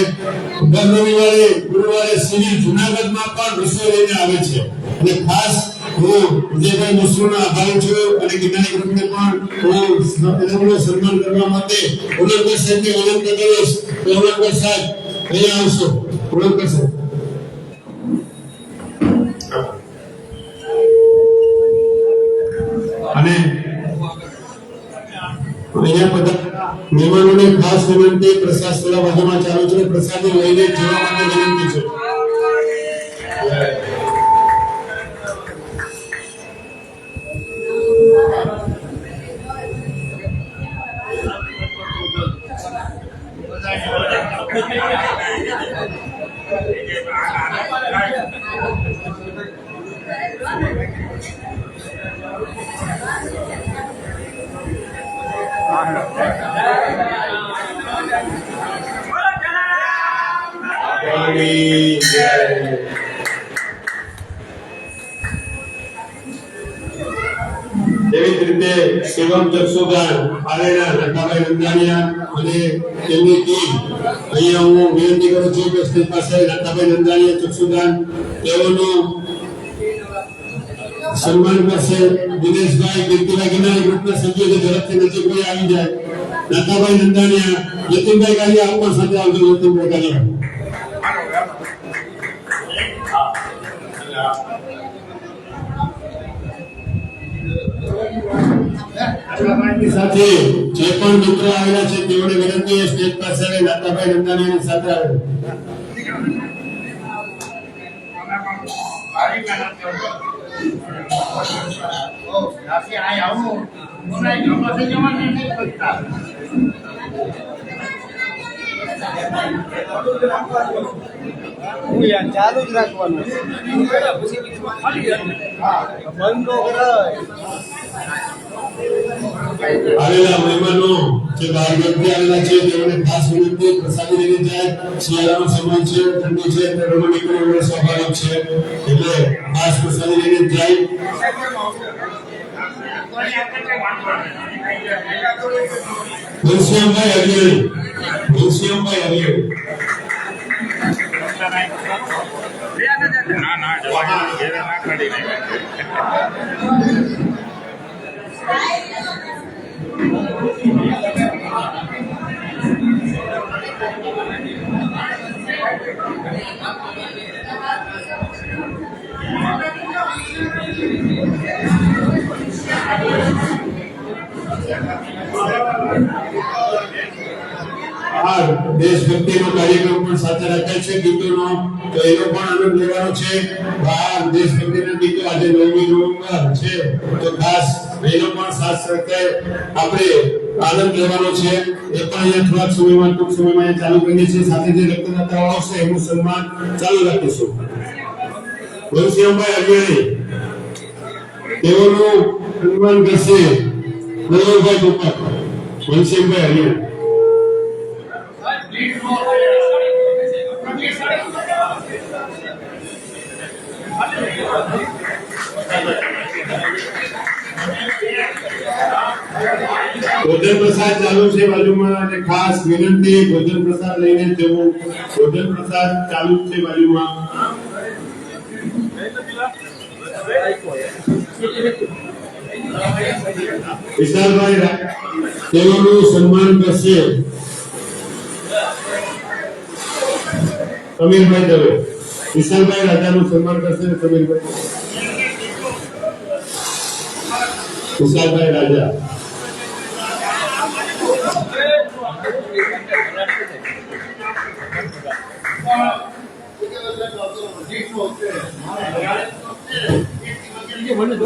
દર રવિવારે ગુરુવારે સિવિલ જુનાગઢમાં પણ રસોઈ લઈને આવે છે. અને ખાસ હું વિજયભાઈ મિશ્રનો આભારી છું અને ગિરનારી ગ્રુપને પણ હું સન્માન કરવા માટે ઉલનકર સાહેબને વિનંતી કરીશ. ઉલનકર સાહેબ અહીંયા આવશો. ઉલનકર સાહેબ અને અહીંયા બધા મહેમાનોને ખાસ વિનંતી, પ્રસાદ સેવા બાજુમાં ચાલુ છે, પ્રસાદી લઈને જવા માટે વિનંતી છે. એવી જ રીતે શિવમ ચક્ષુદાન પારેના લતાભાઈ નંદાણીયા અને તેમની ટીમ અહીંયા હું વિનંતી કરું છું કે સ્ટેજ પાસે લતાભાઈ નંદાણીયા ચક્ષુદાન તેઓનું સન્માન કરશે. દિનેશભાઈ કીર્તિભાઈ ગિરનારી ગ્રુપના સભ્યો જે ઝડપથી નજીક આવી જાય. લતાભાઈ નંદાણીયા, યતીનભાઈ કાલિયા આપણા સાથે આવજો. યતીનભાઈ કાલિયા સાથે જે પણ મિત્રો આવેલા છે તેઓને વિનંતી સ્ટેજ પાસે લતાભાઈ નંદાણીયાની સાથે આવે. ચાલુ જ રાખવાનું આવેલા મહેમાનો જે બહાર ગામથી આવેલા છે તેઓને ખાસ વિનંતી પ્રસાદી લઈને જાય. શિયાળાનો સમય છે, ઠંડી છે, એટલે રમણ નીકળવું સ્વાભાવિક છે, એટલે ખાસ પ્રસાદી લઈને જાય. ઘનશ્યામભાઈ અગિયારી, ઘનશ્યામભાઈ અગિયારી. દેશભક્તિનો કાર્યક્રમ પણ સાથે રાખેલ છે ગીતોનો, તો એનો પણ આનંદ લેવાનો છે. બહાર દેશભક્તિના ગીતો આજે 9મી નવેમ્બર છે, તો ખાસ એનો પણ સાથે આપણે આનંદ લેવાનો છે. એ પણ અહીંયા થોડાક સમયમાં, ટૂંક સમયમાં અહીંયા ચાલુ કરીએ છીએ. સાથે જે રક્તદાતાઓ આવશે એનું સન્માન ચાલુ રાખીશું. ઘનશ્યામભાઈ અગિયારી, તેઓનું સન્માન કરશે નવલભાઈ ટોપર. ઘનશ્યામભાઈ અગિયારી. ભોજન પ્રસાદ ચાલુ છે બાજુમાં, અને ખાસ વિનંતી ભોજન પ્રસાદ લઈને જવું. ભોજન પ્રસાદ ચાલુ છે બાજુમાં. વિશાલભાઈ તેઓનું સન્માન કરશે સમીરભાઈ દવે. વિશાલભાઈ રાજાનું સન્માન કરશે સમીરભાઈ. વિશાલભાઈ રાજા.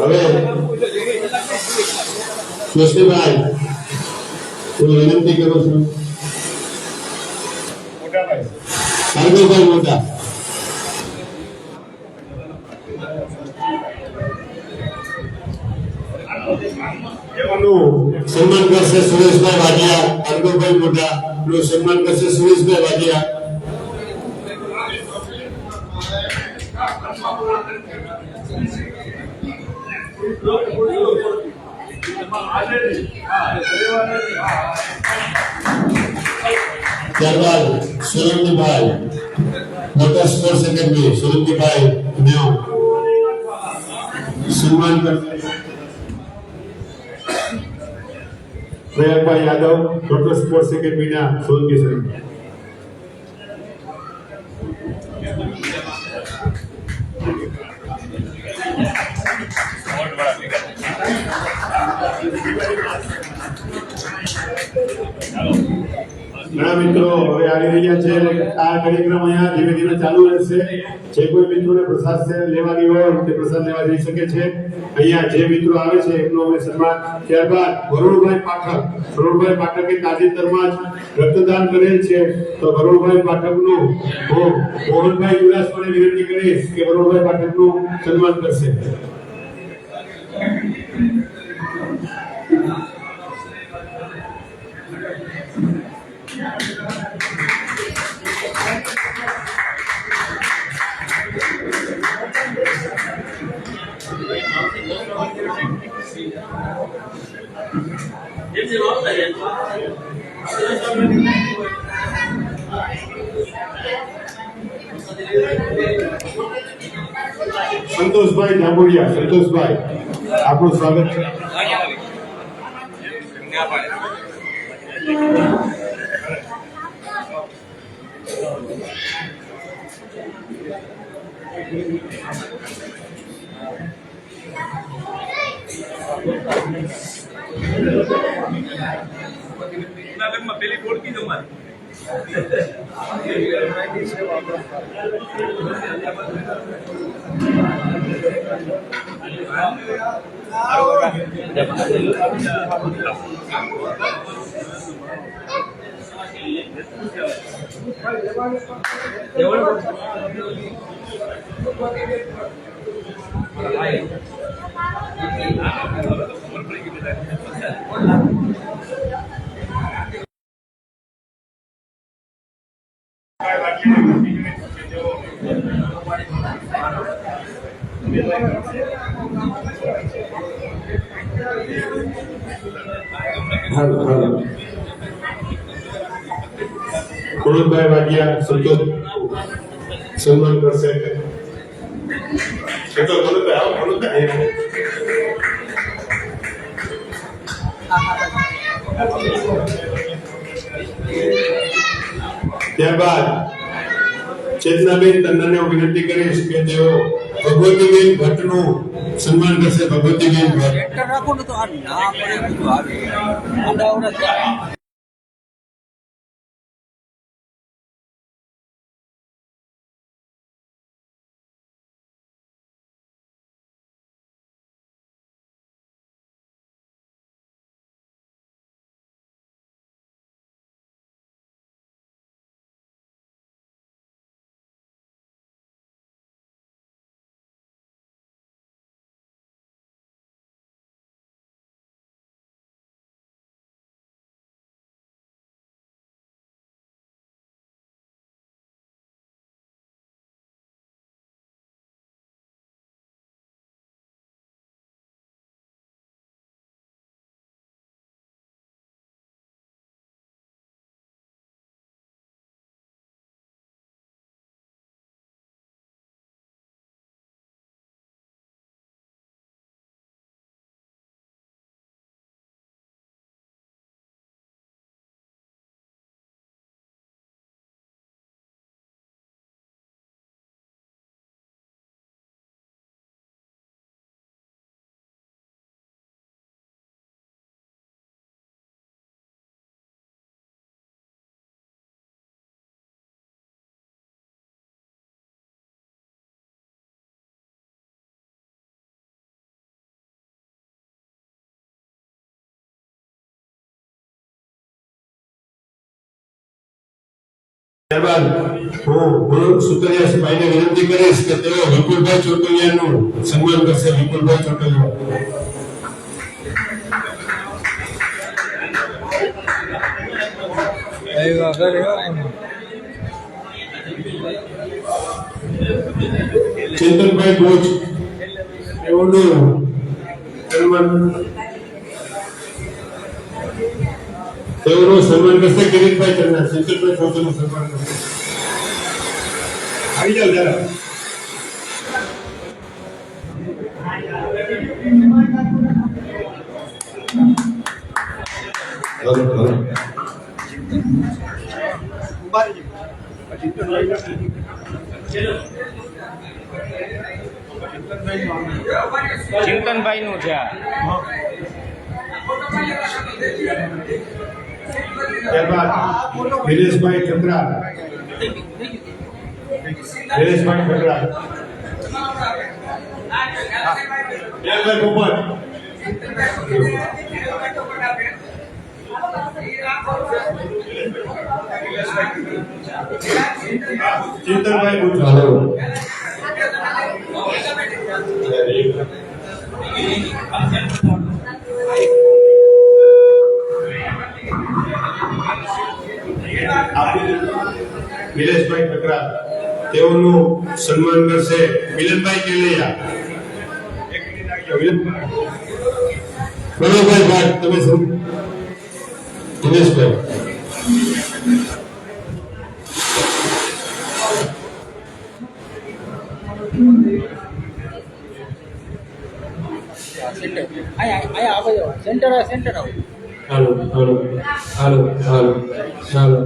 હવે સ્વસ્તિભાઈ, હું વિનંતી કરું છું. ભાર્ગવભાઈ મોટા. સન્માન કરશે સુરેશભાઈ વાડિયા. ભાર્ગવભાઈ મોટા નું સન્માન કરશે સુરેશભાઈ વાડિયા. ત્યારબાદ Solankibhai, motor sports academy, Solankibhai ને સન્માન કરશે. પ્રયાગભાઈ યાદવ, મોટર સ્પોર્ટ્સ એકેડમીના સોલંકી સાહેબ. ઘણા મિત્રો હવે આવી રહ્યા છે. આ કાર્યક્રમ અહીંયા ધીમે ધીમે ચાલુ રહેશે. જે કોઈ મિત્રોને પ્રસાદ લેવાની હોય તે પ્રસાદ લેવા જઈ શકે છે. અહીંયા જે મિત્રો આવે છે એમનો અમે સન્માન. ત્યારબાદ વરુણભાઈ પાઠક, વરુણભાઈ પાઠકે તાજેતરમાં જ રક્તદાન કરેલ છે, તો વરુણભાઈ પાઠકનું હું મોહનભાઈ ચુડાસમાને વિનંતી કરીશ કે વરુણભાઈ પાઠકનું સન્માન કરશે. સંતોષભાઈ જાંબુડિયા. સંતોષભાઈ, આપનું સ્વાગત છે. પેલી ઓળખી દો મારી. હાલો હાલો કુણભાઈ વાડિયા સંતોષ સન્માન કરશે. સંતોષ કુણભાઈ આવો, કુણભાઈ ત્યારબાદ ચેતનાબેન તન્નાને હું વિનંતી કરીશ કે તેઓ ભગવતીબેન ભટ્ટનું સન્માન કરશે. ભગવતીબેન ભટ્ટ રાખો ને તો આ ના પડે બધું આવે આડાવડા ત્યારબાદ હું સુતરિયાભાઈને વિનંતી કરીશ કે તેઓ વિપુલભાઈ ચોટલિયાનું સન્માન કરશે. વિપુલભાઈ ચોટલિયા ચેતનભાઈ ભોજ એઓનું સન્માન તેઓનું સન્માન કરશે. કિરીટભાઈ ચન્ના ચેતનભાઈ ભોજનું સન્માન કરશે. આવી જાઓ જરા. ચિંતનભાઈ નું છે ત્યારબાદ નિલેશભાઈ ચંદ્રા નિલેશભાઈ ચંદ્રા નિલેશભાઈ પોપટ ચિંતનભાઈ પૂછો. નિલેશભાઈ ઠકરા તેઓનું સન્માન કરશે. મિલનભાઈ કેલૈયા પ્રણવભાઈ ભાટ તમે દિનેશભાઈ સેન્ટર આવો હાલો હાલો હાલો હાલો ચાલો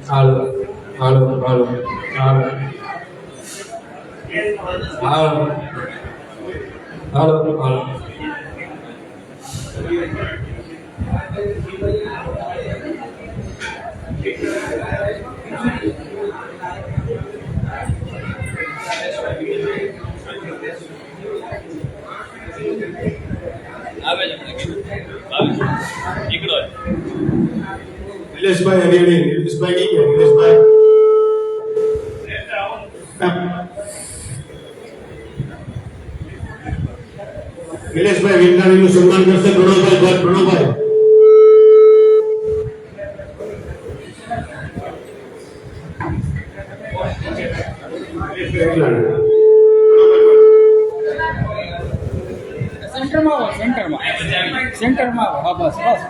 હાલો હાલો હાલો હાલો હાલો હાલો હાલો નિલેશભાઈ હરિયાણી નિલેશભાઈ કઈ ગયા? નિલેશભાઈ વિજ્ઞાનીનું સન્માન કરશે. પ્રણવભાઈ ભટ્ટ પ્રણવભાઈ સેન્ટરમાં આવો હા બસ બસ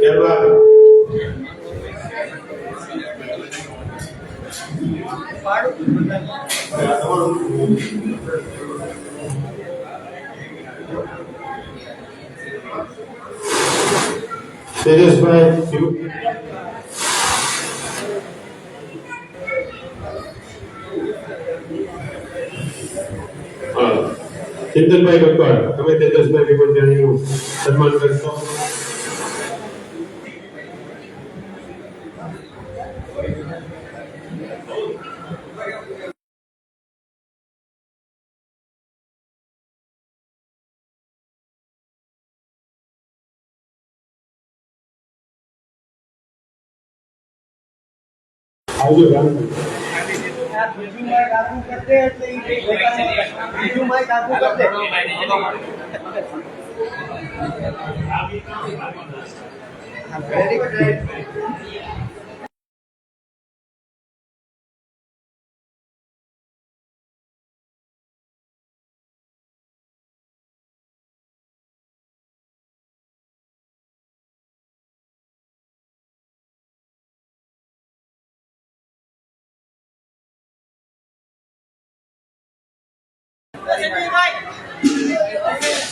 ત્યારબાદ તેજસભાઈ ચિંતનભાઈ કક્કડ, તમે તેજસભાઈ વિપુલજાણીનું સન્માન કરશો. આવજો રામજી.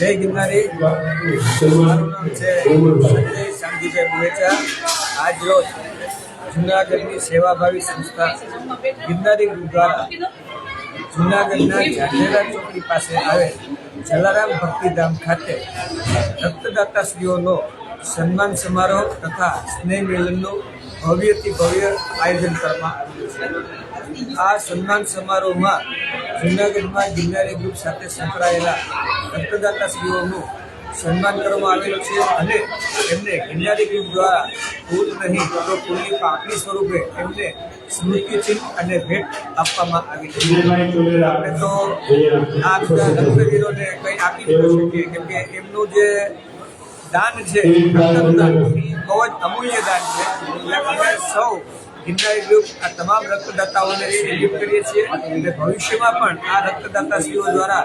જય ગિરનારી. સન્માન મારું નામ છે સંજય શાંતિભાઈ બુહેચા. આજ રોજ જૂનાગઢની સેવાભાવી સંસ્થા ગિરનારી ગ્રુપ દ્વારા જૂનાગઢના જાડેરા ચોકડી પાસે આવેલ જલારામ ભક્તિધામ ખાતે રક્તદાતાશ્રીઓનો સન્માન સમારોહ તથા સ્નેહ મિલનનું ભવ્યથી ભવ્ય આયોજન કરવામાં આવ્યું છે. આ સન્માન સમારોહમાં જૂનાગઢમાં ગિરનારી ગ્રુપ સાથે સંકળાયેલા રક્તદાતાશ્રીઓનું સન્માન કરવામાં આવેલું છે અને એમને ગિરનારી ગ્રુપ દ્વારા ફૂલ નહીં તો ફૂલની પાકડી સ્વરૂપે એમને સ્મૃતિચિહ્ન અને ભેટ આપવામાં આવી છે. આપણે તો આ બધા રક્તવીરોને કંઈ આપી ન શકીએ કેમ કે એમનું જે દાન છે રક્તદાન એ બહુ જ અમૂલ્ય દાન છે. અમે સૌ ગિરનારી ગ્રુપ આ તમામ રક્તદાતાઓને સેલ્યુટ કરીએ છીએ અને ભવિષ્યમાં પણ આ રક્તદાતાશ્રીઓ દ્વારા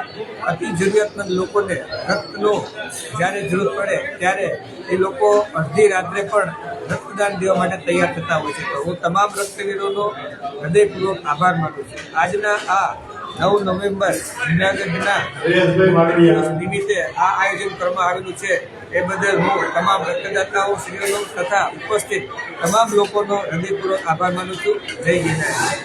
અતિ જરૂરિયાતમંદ લોકોને રક્તનો જ્યારે જરૂર પડે ત્યારે એ લોકો અડધી રાત્રે પણ રક્તદાન દેવા માટે તૈયાર થતા હોય છે. તો હું તમામ રક્તવીરોનો હૃદયપૂર્વક આભાર માનું છું. આજના આ 9 નવેમ્બર જૂનાગઢના નિમિત્તે આ આયોજન કરવામાં આવેલું છે એ બદલ હું તમામ રક્તદાતાઓ શ્રીઓનો તથા ઉપસ્થિત તમામ લોકોનો હૃદયપૂર્વક આભાર માનું છું. જય ગિરનારી.